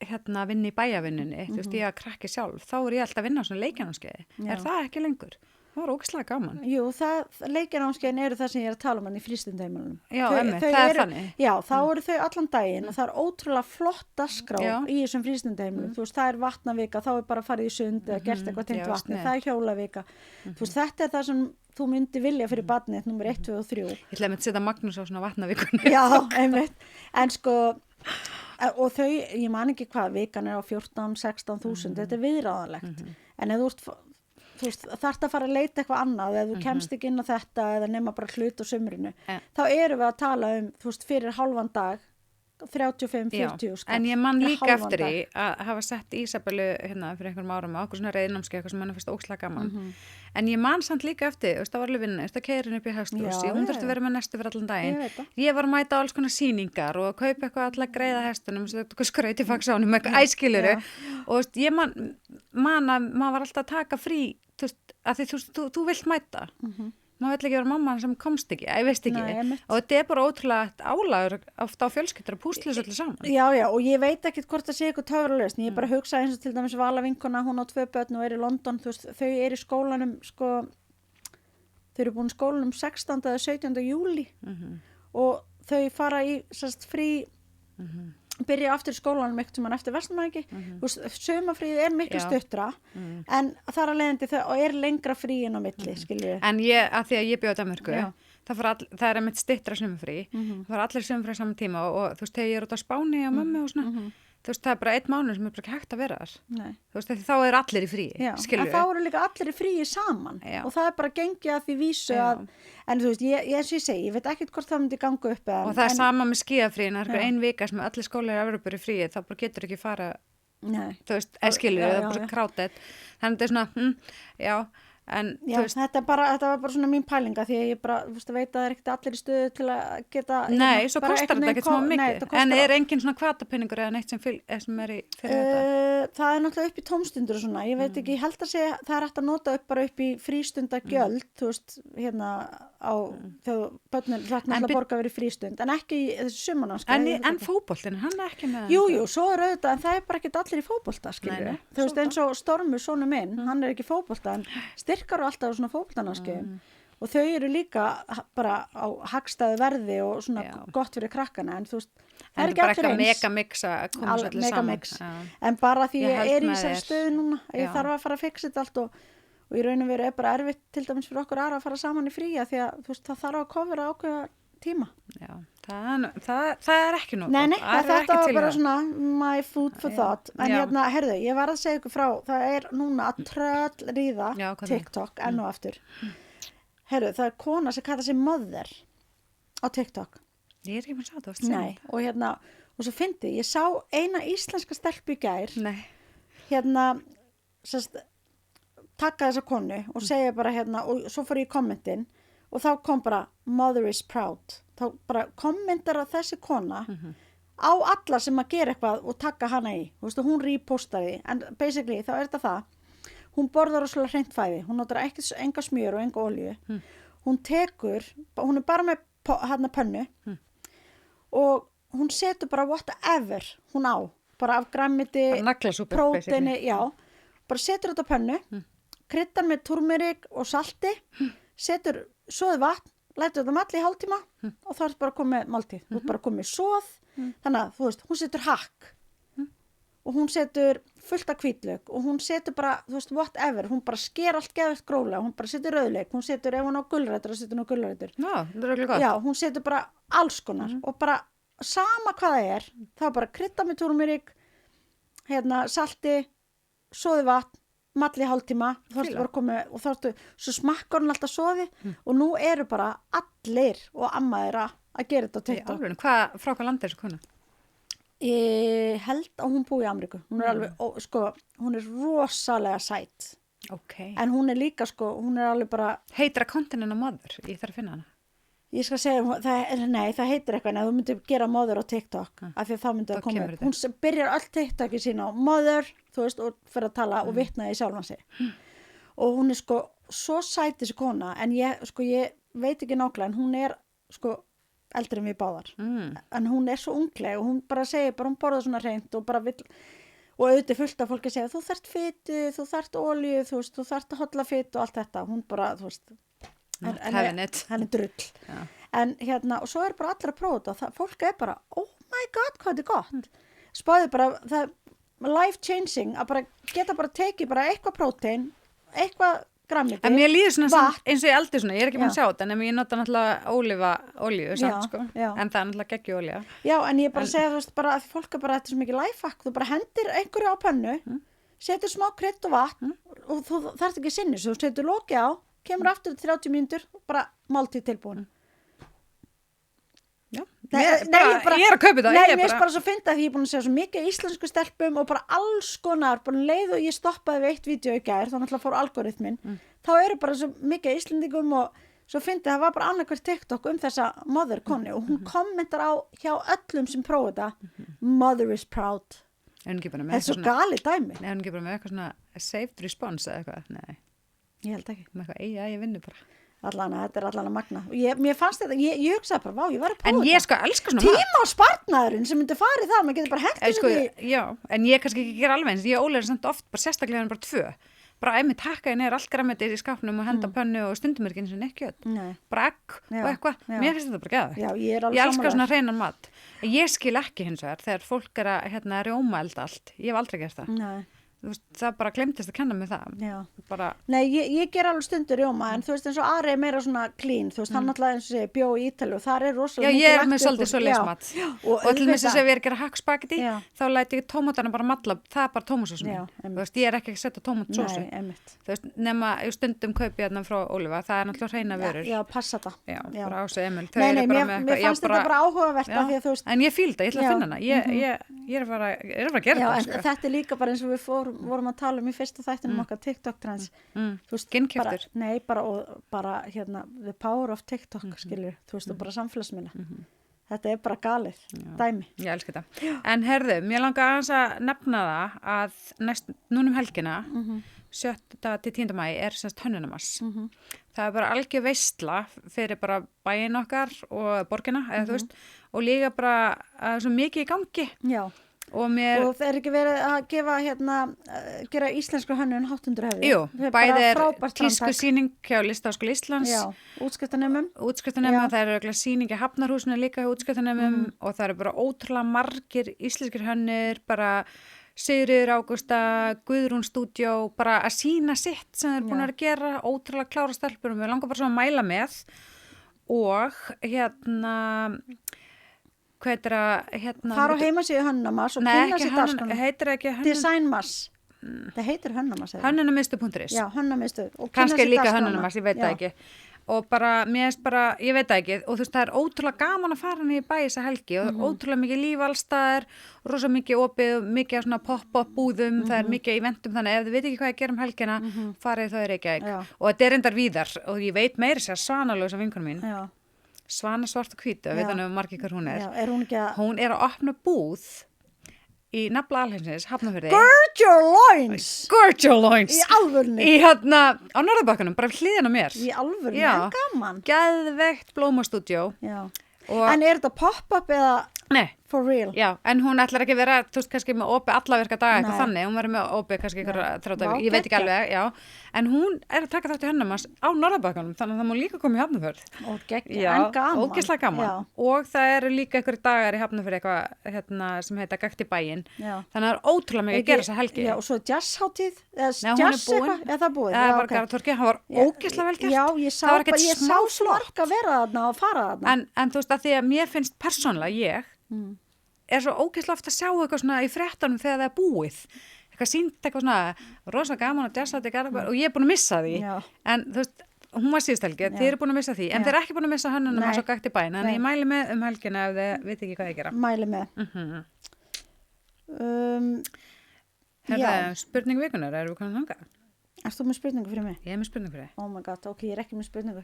hérna að vinna í bæjavinnunni, þú veist, ég að krakki sjálf, þá er ég alltaf að vinna á svona leikjarnámskeiði. Er það ekki lengur? Það var ógeðslega gaman. Jú, leikjanámskeiðin eru það sem ég er að tala um hann í frístundaheimilunum. Já, það er þannig. Já, þá eru þau allan daginn og það er ótrúlega flott dagskrá Já. í þessum frístundaheimilum. Þú veist, það er vatnavika, þá er bara farið í sund eða gert eitthvað tengt Já, vatni, snið. það er hjólavika. Þú veist, þetta er það sem þú myndi vilja fyrir barnið, nummer 1, 2 og 3. Ég ætlaði að setja Magnús á svona vatnavíkunni. Já, einmitt. En sko, og þau, ég man ekki hvað, vikan er á 14-16 þúsund, þetta er viðráðanlegt. En ef þú veist, þarft að fara að leita eitthvað annað eða þú kemst ekki inn á þetta eða nema bara hlut á sumrinu, þá erum við að tala um, þú veist, fyrir hálfan dag 35-40 skall. En ég man líka Hálfan eftir dag. því að hafa sett Ísabellu hérna fyrir einhverjum árum á okkur svona reiðnámskeið, eitthvað sem mann finnst ógeðslega gaman. En ég man samt líka eftir, þú veist, það var alveg vinna, þú veist, að keyra upp í hesthús, Já, hún já, þurfti að vera með nestu fyrir allan daginn. Ég veit það. Ég var að mæta á alls konar sýningar og að kaupa eitthvað allar greiða hestunum, skrauti fagsánum, eitthvað æskiluru. Og þú veist, ég man að maður var alltaf að taka frí, þú veist, að því þú vilt mæta. Maður vill ekki vera mamman sem komst ekki, ég veist ekki. Nei, einmitt. Og þetta er bara ótrúlega álagur ofta á fjölskyldur að púsla þessu öllu saman. Já, og ég veit ekkert hvort það sé eitthvað töfralausn. Ég bara hugsa eins og til dæmis Vala vinkona, hún á 2 börn og er í London, þú veist, þau eru í skólanum, sko, þau eru búin í skólanum 16. eða 17. júli og þau fara í frí, byrja aftur í skólanum eitthvað sem hann eftir Vestmannaeyki. Þú veist, sumarfríð er miklu stuttra en þar að leiðandi og er lengra frí inn á milli, skilju. En að því að ég bjóð á Danmörku, það er einmitt styttra sumarfrí, það fara allir sumarfrí saman tíma og þú veist, þegar ég er út á Spáni á mömmu og svona, þú veist, það er bara 1 mánuð sem er bara ekki hægt að vera þar. Nei. Þú veist, þá er allir í fríi, skilju. En þá eru líka allir í fríi saman og það er bara gengið að því vísu að, en þú veist, ég segi, ég veit ekkert hvort það myndi ganga upp eða. Og það er sama með skíðafríin, það er 1 vika sem allir skólar í Evrópu eru í fríi, þá bara getur ekki fara, þú veist, skilju, það er bara krátið. Þannig þetta er svona, já. En, þetta var bara svona mín pælinga því að ég bara, þú veist, veit að það er ekkert allir í stöðu til að geta Nei, svo kostar þetta ekkert smá mikið. En er engin svona kvatapinningur eða neitt sem er í fyrir þetta? Það er náttúrulega upp í tómstundur og svona, ég veit ekki, ég held að segja það er hægt að nota upp bara upp í frístundagjöld, þú veist, hérna á þegar börnir náttúrulega borga verið frístund, en ekki í þessu sumarnámskeið. En fótboltinn, hann er ekki með Jú, svo er auðvitað, en það er bara ekkert allir í fótbolta, skilju. Þú veist, eins og Stormur, sonur minn, hann er ekki í fótbolta, en styrkar og alltaf á svona fótboltanámskeiðum og þau eru líka bara á hagstæðu verði og svona gott fyrir krakkana, en þú veist, það er ekki allir eins. Megamix að koma svo allir saman. Megamix, en bara því ég er í þessari stöðu núna, ég þarf að fara að fixa þetta allt og í raun og veru er bara erfitt til dæmis fyrir okkur aðra að fara saman í fría því að þú veist, það þarf að kofra ákveða tíma. Já, það er ekki nóg. Nei, þetta var bara svona my food for thought. En hérna, herðu, ég var að segja ykkur frá, það er núna að tröllríða TikTok enn og aftur. Herðu, það er kona sem kallar sig Mother á TikTok. Ég er ekki með að sjá það. Nei, og hérna, og svo fyndi, ég sá eina íslenska stelpu í gær. Nei. Hérna, taka þessa konu og segja bara hérna, og svo fór ég í kommentin og þá kom bara Mother is proud. Þá bara kommentar að þessi kona á alla sem að gera eitthvað og taka hana í. Þú veist, hún repostar því, en basically þá er þetta það. Hún borðar rosalega hreint fæði, hún notar ekki enga smjör og enga olíu. Hún er bara með hérna pönnu og hún setur bara whatever hún á, bara af græmmiti, próteini, bara setur þetta pönnu, kryddar með turmerik og salti, setur soðið vatn, lætur þetta malli í hálftíma og þá er bara komið máltíð, þú ert bara komið soð, þannig að þú veist, hún setur hakk og hún setur fullt af hvítlauk og hún setur bara, þú veist, whatever, hún bara sker allt geðvægt gróflega, hún bara setur rauðlauk, hún setur ef hún á gulrætur, setur hún á gulrætur. Já, það er gott. Já, hún setur bara alls konar og bara sama hvað það er, þá bara krydda með turmerik, hérna, salti, soðið vatn, malli hálftíma, þá ertu bara komið og þá ertu, svo smakkar hún alltaf soði og nú eru bara allir og amma þeirra að gera þetta á TikTok. Frá hvað land er þessu kona? Ég held að hún búi í Ameríku. Hún er alveg, hún er rosalega sæt. Okay. En hún er líka, hún er alveg bara... Heitir að kontinin á Mother? Ég þarf að finna hana. Ég skal segja, það heitir eitthvað en að þú myndir gera Mother á TikTok af því að það myndi að koma upp. Hún byrjar öll TikToki sína á Mother, þú veist, og fyrir að tala og vitnaði sjálfan sig. Og hún er svo sæt þessi kona, en ég veit ekki nákvæmlega, en hún er eldri en við báðar. En hún er svo ungleg og hún bara segir, hún borðar svona hreint og bara vill, og auðvitað fullt af fólki að segja, þú þarft fitu, þú þarft olíu, þú veist, þú þarft að holla fitu og allt þetta, hún bara, þú veist, having it. henni drull. Já. En og svo er bara allir að prófa þetta, fólk er bara, oh my god, hvað þetta er gott. Spáði bara, það er life changing, að bara geta bara tekið bara eitthvað prótein, eitthvað græmmiti, En mér líður svona vatn. eins og ég aldrei svona, ég er ekki búin að Já. sjá þetta, en ég nota náttúrulega ólífu samt, Já, sko, já. en það er náttúrulega geggjuolía. Já, en ég bara segja, þú veist, bara að fólk er bara, þetta er svo mikið lifehack, þú bara hendir einhverju á pönnu, setur smá krydd og vatn og þú þarft ekki sinni, svo þú setur loki á, kemur aftur í 30 mínútur, bara máltíð tilbúin. Já, Nei, ég, nei, ég er að kaupa það, Nei, ég er mér er bara svo fyndið að því ég er búin að segja svo mikið íslensku stelpum og bara alls konar, bara um leið og ég stoppaði við eitt vídeo í gær, þá náttúrulega fór algoritminn, þá eru bara svo mikið íslendingum og svo fyndið að það var bara annarkvært TikTok þessa mother konu og hún kommentar á hjá öllum sem prófa þetta, mother is proud. Er hún ekki bara með Þetta er svo gali dæmi. Nei, er hún ekki bara með eitthvað svona saved response eða eitthvað, nei, Ég held ekki. með eitthvað, ég vinnu bara. Þetta er allan að magna. Mér fannst þetta, ég hugsaði bara, vá, ég var að prófa En ég sko elska svona mat. Tíma á spartnaðurinn sem myndi fara í það, maður getur bara hengt Sko, já, en ég kannski ekki gera alveg eins, ég ólega samt oft, bara sérstaklega en bara 2. Bara einmitt hakka ég neður allt græmmetið í skapnum og henda pönnu og stundum er ekki eins og ekki kjöt. Nei. Bara egg Já, og eitthvað, já. mér finnst þetta bara geða. Já, ég er alveg Ég elska sammála svona þér. hreinan mat. Ég skil ekki hins vegar þegar fólk er að rjóma elda allt. Ég hef aldrei gert það. Nei, Þú veist, það bara glemtist að kenna mig það. já. Bara, Nei, ég ger alveg stundur rjóma, en þú veist eins og Ari er meira svona clean, þú veist, hann alltaf eins og segir bjó í Ítalíu og þar er já, rosalega ég er lagt með upp svolítið úr- svo leysmat. Já, Og til þess að auðvitað. ef ég er að gera hakkspageti, Já. þá læti ég tómatana bara malla, það er bara tómatsósunni. Já, Þú veist, ég er ekki að setja tómatsósu. Nei, einmitt. Þú veist, nema ég stundum kaupi hérna frá Ólifa, það er náttúrulega hreina vörur. Já, passa það. Já, bara Ása Emil. Þau Nei, eru nei, bara mér með mér eitthvað- fannst já, þetta bara áhugavert Já. af því að þú veist, En ég fíl þetta, ég ætla að Já, finna hana. Ég er að fara að gera já, þetta, en sko. þetta er líka bara eins og við vorum að tala um í fyrsta þættinum okkar TikTok trends. Þú veist, Skinnkjaftur. Nei, bara hérna, the power of TikTok, skilur, þú veist, og bara samfélagsmiðla. Þetta er bara galið, dæmi. Ég elska þetta. En herðu, mér langar aðeins að nefna það að núna helgina, 7. til 10. maí, er semst hönnunarmars. Það er bara algjör veistla fyrir bara bæinn okkar og borgina, eða þú veist, og líka bara svo mikið í gangi. Já. Og mér... Og það er ekki verið að gefa gera íslensku hönnun háttundur hefði. Jú, bæði er tísku sýning hjá Listaháskóla Íslands. Já, útskriftanemum. Útskriftanemum, það eru sýning í Hafnarhúsinu líka hjá útskriftanemum og það eru bara ótrúlega margir íslenskir hönnur, bara Sigríður Ágústa, Guðrún Stúdíó, bara að sína sitt sem þeir eru búin að gera, ótrúlega klára stelpur og við langar bara svo að mæla með og hvað heitir að Fara á heimasíðu Hönnunarmars og Nei, kynna ekki sér dagskrána. heitir ekki Designmars. Það heitir Hönnunarmars. hönnunarmiðstöð.is. Já, Hönnunarmiðstöð. Og kynna Kannski sér líka dagskrána. hönnunarmars, ég veit Já. það ekki. Og bara, mér finnst bara, ég veit það ekki, og þú veist, það er ótrúlega gaman að fara niður í bæ þessa helgi og það er ótrúlega mikið líf allstaðar, rosa mikið opið, mikið af svona pop-up búðum, það er mikið eventum, þannig að ef þið veit ekki hvað ég ger um helgina, farið þá er ekki Já. ekki. Og þetta er endar víðar og ég veit meiri sér Svanalösa vinkunum mín, Já. Svana svart og hvítu, veit hann um margir hver hún er. Já, er hún ekki að... Hún er að opna búð í nafla alheimsins, Hafnarfirði. Gird your loins! Gorgeous Loins. Í alvörni. Í hérna, á Norðurbakkanum, bara hliðin á mér. Í alvörni, Já. en gaman. Geðveikt blómastúdíó. Já. Og, En er þetta pop-up eða nei, for real? já, en hún ætlar ekki að vera, þú veist, kannski með opið alla virka daga eitthvað Nei. þannig, hún verður með opið kannski eitthvað þrjóta, Vá, ég veit ekki geggjað. alveg, já. En hún er að taka þátt í Hönnunarmars á Norðurbakkanum, þannig að það má líka koma í Hafnarfjörð. Og geggja, Já, en gaman. ógeðslega gaman. Já. Og það eru líka einhverjir dagar í Hafnarfirði eitthvað sem heita Gakt í bæinn. Já. Þannig að það er ótrúlega mikið að gera þessa helgi. Já, og svo jazzháttíð, Nei, hún er jazz búin. eitthvað, eða það er búið? Það er Já, bara ok. Garðatorgi, hann var ógeðslega vel gert. Já, ég sá, Það var ekkert ég smá sá svo flott. marga vera þarna og fara þarna. En þú veist að því að mér finnst persónulega ég er svo ógeðslega oft að sjá eitthvað svona í fréttunum þegar það er búið. Eitthvað sýnt eitthvað svona rosa gaman og jazzat og ég er búin að missa því. Já. En þú veist, hún var síðust helgi, þið eru búin að missa því. En Já. þið eru ekki búin að missa hönnunum Nei. að svo Gakt í bæinn. Þannig Nei. ég mæli með helgina ef þið veit ekki hvað ég gera. Mæli með. Já, Herðu, spurning vikunar, erum við komin þangað? erst þú með spurningu fyrir mig? Ég er með spurning fyrir þið. Oh my god, ok, ég er ekki með spurningu.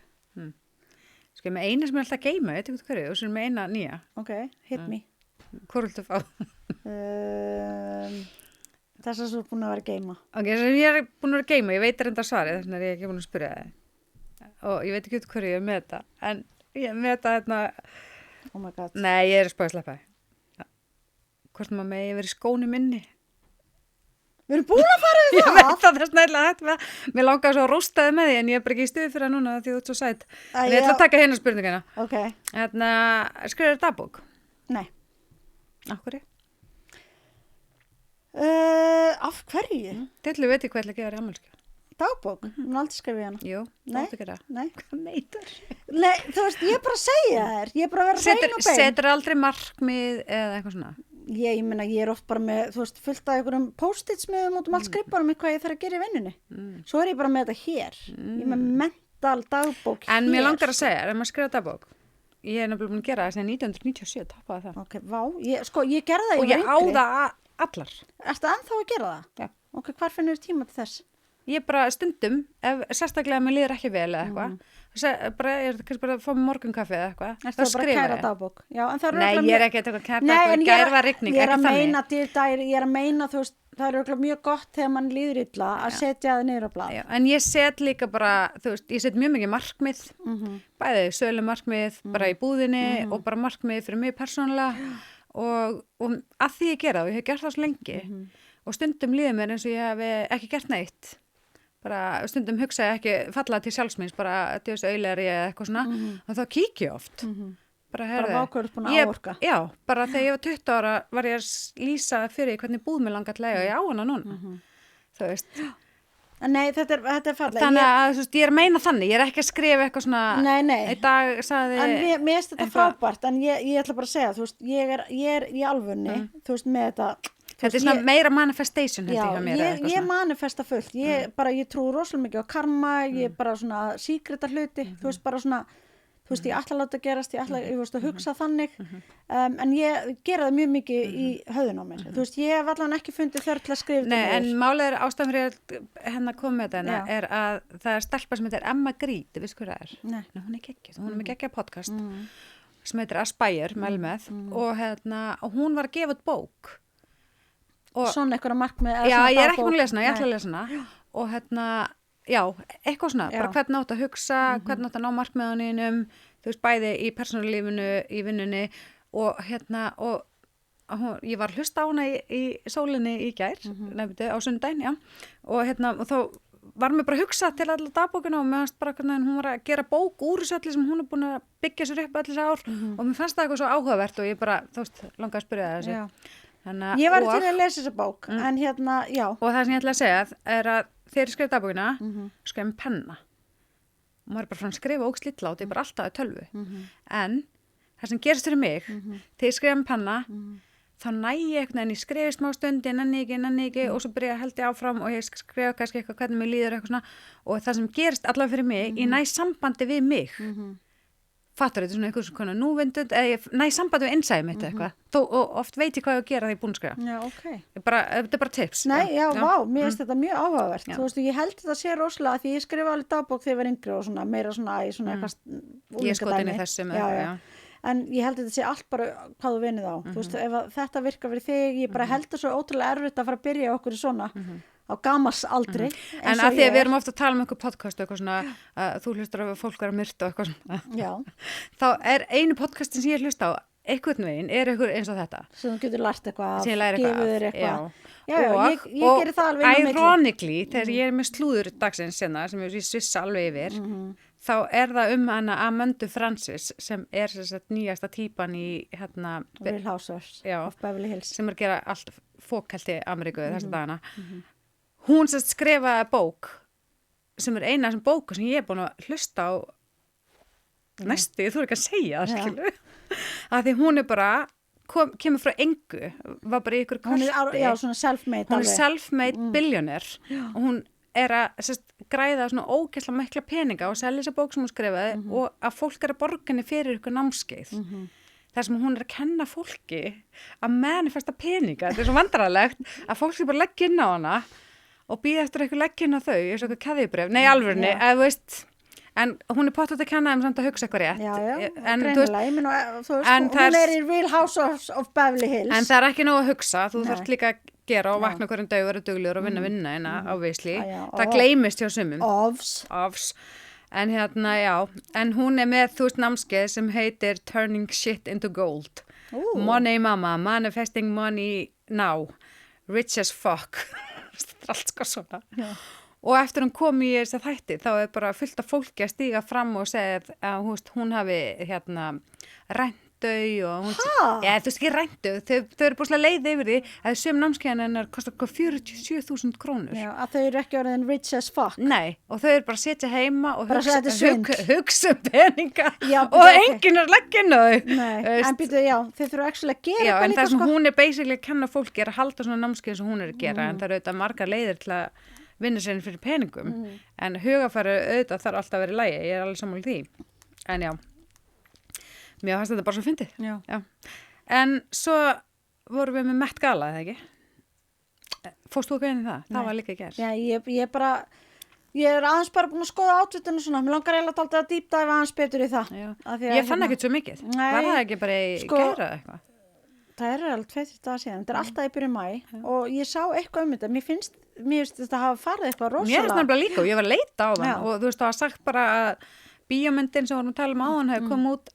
Sko, ég er með eina sem er alltaf að geima, veit ekki hverju, og svo er með eina nýja. Ok, hit me. Hvor viltu fá? Þess að þú er búin að vera að geima. Ok, sem ég er búin að vera að geima, ég veit reynda svarið, þess vegna er ég ekki búin að spyrja það. Og ég veit ekki út hverju ég er með þetta, en ég er með þetta hérna, Oh my god. nei, ég er að spáði sleppa það. Hvort maður megi verið skónu minni. Við erum búin að fara við Ég það. veit að það er snæðilega hægt með. Mér langaði svo að róstaði með því en ég er bara ekki í stuði fyrir það núna því þú ert svo sætt. En ég ætla að taka hérna spurningina. Ok, Skrifaðu dagbók? nei. Af hverju? Af hverju? Tillu veit ég hvað ég ætla að gefa þér í afmælisgjöf. Dagbók? Hún aldrei skrifið hana. Jú, Nei. þú átt að gera. Nei. Hvað meitar? Nei, þú veist, ég er bara að segja þér. Ég er bara að vera hrein og bein. Setur aldrei markmið eða eitthvað svona? Ég meina, ég er oft bara með, þú veist, fullt af einhverjum post-its með út allt skrifbarum hvað ég þarf að gera í vinnunni. Svo er ég bara með þetta hér. Ég er með mental dagbók hér. En mér langar að segja, ef maður skrifa dagbók, ég er nefnilega búin að gera það sem 1997, tappaði það. Ok, vá, ég gerði það, Og ég á það allar. Ertu ennþá að gera það? Já. Ok, hvar finnur tíma til þess? Ég bara stundum, sérstaklega ef mér líður ekki vel eða eitthvað, ég er kannski bara að fá mig morgunkaffi eða eitthvað, Ertu það bara að kæra dagbók? Já, en það eru Nei, ég er ekki eitthvað kæra dagbók, gær var rigning, ég er ekki að þannig. meina til dæri, ég er að meina, þú veist, það er örugglega mjög gott þegar mann líður illa að setja það niður á blað. Já, en ég set líka bara, þú veist, ég set mjög mikið markmið, bæði sölu markmið, bara í búðinni og bara markmið fyrir mig persónulega og að því ég gera það, og ég hef gert það svo lengi og stundum líður mér eins og ég hef ekki gert neitt. Bara stundum hugsa ég ekki falla til sjálfsmins, bara djöfis auðlegri eða eitthvað svona og þá kík ég oft. Bara vákvörð búin að áorka. Já, bara þegar ég var 20 ára var ég að lýsa fyrir hvernig búð mér langar til að ég á hana núna. Þú veist. Nei, þetta er fallega. Þannig að þú veist, ég er að meina þannig, ég er ekki að skrifa eitthvað svona Nei. Í dag sagði En mér finnst þetta frábært, en ég ætla bara að segja, þú veist, ég er í alvörni, þú veist, með þetta. Þetta er svona meira manifestation Já, hjá mér. ég manifesta fullt, ég trú rosalega mikið á karma, ég bara svona síkrita hluti, þú veist, bara svona, þú veist, ég ætla að láta gerast, ég veist, að hugsa þannig, en ég gera það mjög mikið í höfðun á mér, þú veist, ég hef allan ekki fundið þörf til að skrifa þetta Nei, en niður. málið er ástæðan fyrir hennar að koma með þetta er að það er stelpa sem heitir Emma Grít, veist hvað það er? Nei. Hún er geggjuð, hún er með geggjað podcast sem heitir Aspire, mæl með og hún var að gefa út bók. Svona einhverja markmið. Já, ég er ekki búin að lesa hana, ég ætla að lesa hana og já, eitthvað svona, bara hvernig átt að hugsa, hvernig átt að ná markmiðunum, þú veist, bæði í persónulífinu, í vinnunni og og ég var að hlusta á hana í sólinni í gær, á sundaginn, já, og þá var mér bara að hugsa til allar dagbókina og mér fannst bara hvernig hún var að gera bók úr þessu öllu sem hún er búin að byggja sér upp allir þessi ár og mér fannst það eitthvað svo áhugavert og ég bara, þú veist, langaði að spyrja það þessu. Ég var til að lesa þessa bók, en já. Og það sem ég ætla að segja er að þegar ég skrifa dagbókina, skrifa með penna. Og maður er bara frá að skrifa ógslítlátt, ég er bara alltaf að tölvu. En það sem gerist fyrir mig, þegar ég skrifa með penna, þá næ ég eitthvað en ég skrifi smá stundi, nenni ekki, og svo byrja að held ég áfram og ég skrifa kannski eitthvað hvernig mér líður eitthvað svona. Og það sem gerist allavega fyrir mig, ég næ sambandi við mig. Fattur þetta svona eitthvað svona núvindund eða ég næ sambandi við innsæði mitt eitthvað og oft veit ég hvað ég að gera þegar ég er búin að skrifa. Já, ok. Þetta er bara tips. Nei, já, vá, mér finnst þetta mjög áhugavert. Þú veist, ég held þetta sé rosalega því ég skrifa alveg dagbók þegar ég var yngri og svona meira svona í svona eitthvað Ég er skotin í þessu með eitthvað, já. En ég held þetta sé allt bara hvað þú vinnið á. Þú veist, ef þetta virkar fyrir þig, ég bara held það svo ótrúlega erfitt að fara að byrja okkur í svona á gamals aldri. En að því að við erum ofta að tala um einhver podcast og eitthvað svona, þú hlustar að fólk er að myrta og eitthvað svona. Já. Þá er einu podcastin sem ég hlusta á, einhvern veginn, er eitthvað eins og þetta. Sem þú getur lært eitthvað af, sem ég læri gefið þér eitthvað eitthvað. af. Já, ég gerir það alveg inn á milli. Ironically, þegar ég er með slúður dagsins senna, sem ég svissa alveg yfir, þá er það hana Amandu Francis sem er nýjasta típan í Real Housewives of Beverly Hills sem er að gera allt fókhalti Ameríku þessa dagana. Hún skrifaði bók sem er eina sem bóku sem ég er búin að hlusta á næstu, ég þú ekki að segja það, skilu. Af því hún er bara kemur frá engu, var bara í ykkur korti. Já, svona self-made. Hún er self-made billionaire og hún er að græða svona ógeðslega mikla peninga og selja þessa bók sem hún skrifaði og að fólk er að borga henni fyrir ykkur námskeið. Það sem hún er að kenna fólki að manifesta peninga. Þetta er svo vandræðalegt að fólk sé bara leggja inn á hana og býða eftir eitthvað leggja inn á þau, eins og eitthvað keðjubréf. Nei, alvörni, þú veist, en hún er pottet að kenna þeim samt að hugsa eitthvað rétt. Já, en greinilega, ég meina, þú veist, hún er í Real Housewives of Beverly Hills. En það er ekki nóg að hugsa, þú þarf líka að gera og vakna hverjum dag og vera duglegur og vinna á veisli. Það gleymist hjá sumum. Ofs. En en hún er með námskeið sem heitir Turning Shit into Gold. Money Mama, Manifesting Money Now, Rich as Fuck. þetta er allt sko svona. Já. Og eftir hún kom í þess þætti, þá er bara fullt af fólki að stíga fram og segja að hún hafi rænt þau og hún... Já, þú veist ekki rænt þau, þau eru búinlega leið yfir því að söm námskeiðan hennar kostar 47.000 krónur. Já, að þau eru ekki orðin rich as fuck. Nei, og þau eru bara að setja heima og Bara þetta er svindl. hugsa peninga Já, og ok. enginn er að leggja inn á þau. Nei, en býtu, já, þau þurfa actually að gera Já, eitthvað en líka, það sem sko. hún er basically að kenna fólki er að halda svona námskeið sem hún er að gera, en það eru auðvitað margar leiðir til að vinna sér fyrir peningum, en hugafæri auðvitað þarf alltaf að vera í lagi, ég er alveg sammála því, en já, mér fannst þetta bara svo fyndið. Já. En svo vorum við með Met Gala, eða ekki? Fórst þú að gæða það? Það var líka í gerð. Já, ég bara, ég er aðeins bara búin að skoða átvitinu svona, mér langar eiginlega dálítið að dýpdæfa aðeins betur í það. Já. Af því að, Ég fann ekkert svo mikið. Nei, Var það ekki bara í sko- gæra eitthvað? Það er alveg 20 dagar síðan, þetta er alltaf í byrju maí og ég sá eitthvað um þetta, mér finnst þetta hafa farið eitthvað Mér er rosalega. nefnilega líka og ég var að leita á það Já. og þú veist það var sagt bara að bíómyndin sem vorum að tala um áðan hefði komið út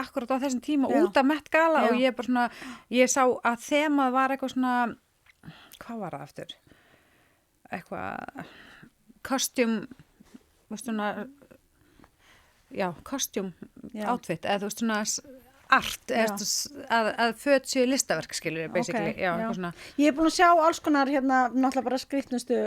akkurat á þessum tíma Já. út af Met Gala Já. og ég bara svona, ég sá að þemað var eitthvað svona, hvað var það aftur? Eitthvað, costume, veist svona, já, costume Já. outfit, eða þú veist svona art, eða að föt séu listaverk skilur, basically, Ok, já, eitthvað svona. Ég er búin að sjá alls konar náttúrulega bara skrýtnustu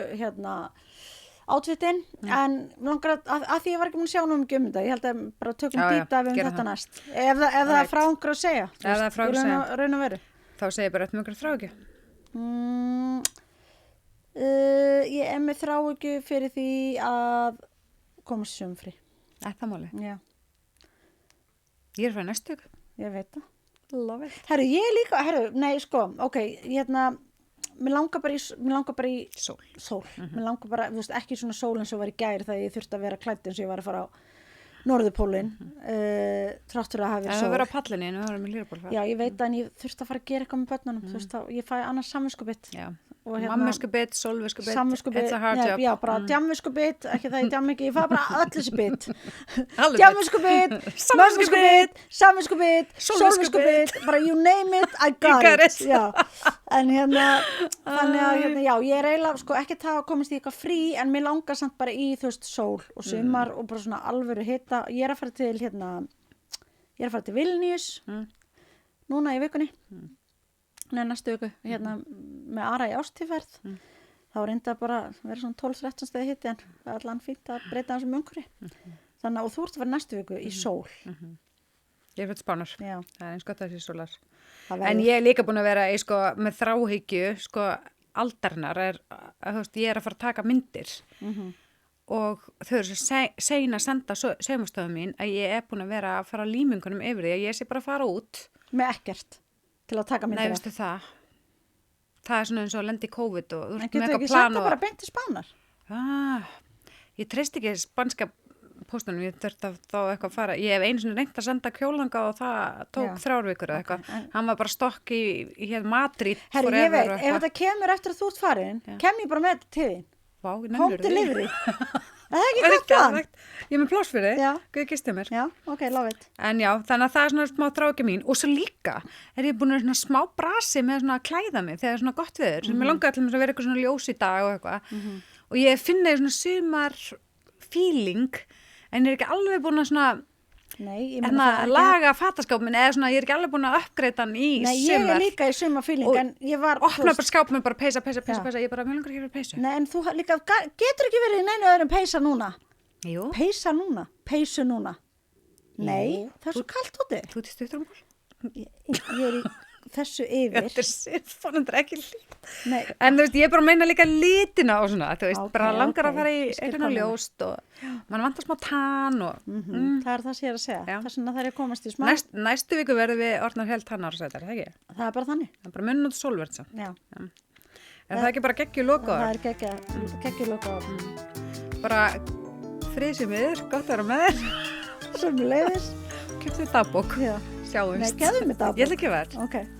átvitin, en mig langar að því ég var ekki búin að sjá nú mikið um þetta, ég held að bara tökum Já, já, dýpdæfi gerum þetta það. næst. Ef það er Right. frá einhver að segja. Ef það er frá einhver að segja. Raun og veru. Þá segir ég bara eftir mjög þrá ekki. Ég er með þráhyggju fyrir því að komast sumfrí. Það máli. Já, Ég er frá næstu ykkur. ég veit það. Love it. Herru, ég líka, nei, sko, ok, mér langar bara í Sól. sól. Mér langar bara, þú veist, ekki svona sól eins og var í gær þegar ég þurfti að vera klædd eins og ég var að fara á Norðurpólinn, þrátt fyrir að hafa En verið það sól. verður á pallinni en við verðum í Lýraból. Já, ég veit en ég þurfti að fara að gera eitthvað með börnunum, þú veist, ég fæ annars samviskubit. Já. Og Mammuskubit, sólviskubit, samviskubit, it's a hard job. já, bara djamviskubit, ekki það ég djam ekki, ég fæ bara öll þessi bit. Alveg. Djamviskubit, mömmuskubit, samviskubit, Sólviskubit. sólviskubit, bara you name it, I got got it. it. Já, en þannig að já, ég er eiginlega, sko, ekki það að komast í eitthvað frí, en mér langar samt bara í, þú veist, sól og sumar og bara svona alvöru hita. Ég er að fara til, Vilnius, núna í vikunni. Nei, næstu viku, með Ara í ástíðferð. Þá reynda bara að vera svona 12-13 stegi hiti, en það er allan fínt að breyta þessum umhverfi. Þannig að þú ert að vera næstu viku í sól. Ég er fyrir Spánar. Já, Það er eins gott að þessi sólar. það En ég er líka búin að vera í, sko, með þráhyggju, sko, aldarinnar þú veist, ég er að fara að taka myndir og þau eru svo sein að senda saumastöðum mín að ég er búin að vera að fara límingunum yfir því að ég sé bara að fara út. með ekkert til að taka Nei, myndir af. veistu það? Það er svona eins og að lendi í COVID og þú En ert með getur eitthvað ekki plan sagt það bara beint til Spánar? Ég treyst ekki spanska póstunum, ég þurfti að þá eitthvað að fara. Ég hef einu svona reynt að senda kjólanga og það tók Já. 3 vikur eða eitthvað. Hann var bara stokk í Madrid. Herru, ég veit, ef þetta kemur eftir að þú ert farin, kem ég bara með þetta til þín. Vá, ég Home nennir því. delivery. Það er ekki Það er gott plan. geðveikt. Ég er með pláss fyrir þig. Já. Guð gisti mér. Já, ok, love it. En já, þannig að það er svona smá þráhyggja mín og svo líka er ég búin að vera svona smá brasi með svona að klæða mig þegar er svona gott veður. Mér langar allir að vera eitthvað svona ljós í dag og eitthvað. Og ég finna svona sumar feeling en ég er ekki alveg búin að svona Nei, ég meina það er ekki laga fataskápin eða svona ég er ekki alveg búin að uppgreita hann í Nei, ég er sumar. líka í sumafíling, Og en ég var... Opna bara skápin bara peysa, Já. ég bara mjög langar ekki að vera peysu. Nei, en þú líka, getur ekki verið í neinu öðrum peysa núna? Jú, Peysa núna? Peysu núna? Nei, það er svo kalt úti. þú ert í stuttur Ég er í þessu yfir. Þetta er sérfónundur ekki lít. Nei, En þú veist, ég er bara að meina líka litina og svona, þú veist, Ok, bara langar ok, að fara í ég skil eitthvað hvað þú ljóst og mann vantar smá tann og það er það sem ég er að segja. Já. Þess vegna þarf ég að komast í smá. næstu viku verðum við orðnar helt tannar og sætar, það ekki? Það er bara þannig. Það er bara munn út sólverð svo. Já, Er það ekki bara geggju það lokaður? er geggjulokk á Bara friðsum yfir, gott að vera með þér, sömuleiðis. kemstu dagbók, Já, sjáumst. nei, gefðu mér dagbók. Ég ætla ekki að vera. Ok.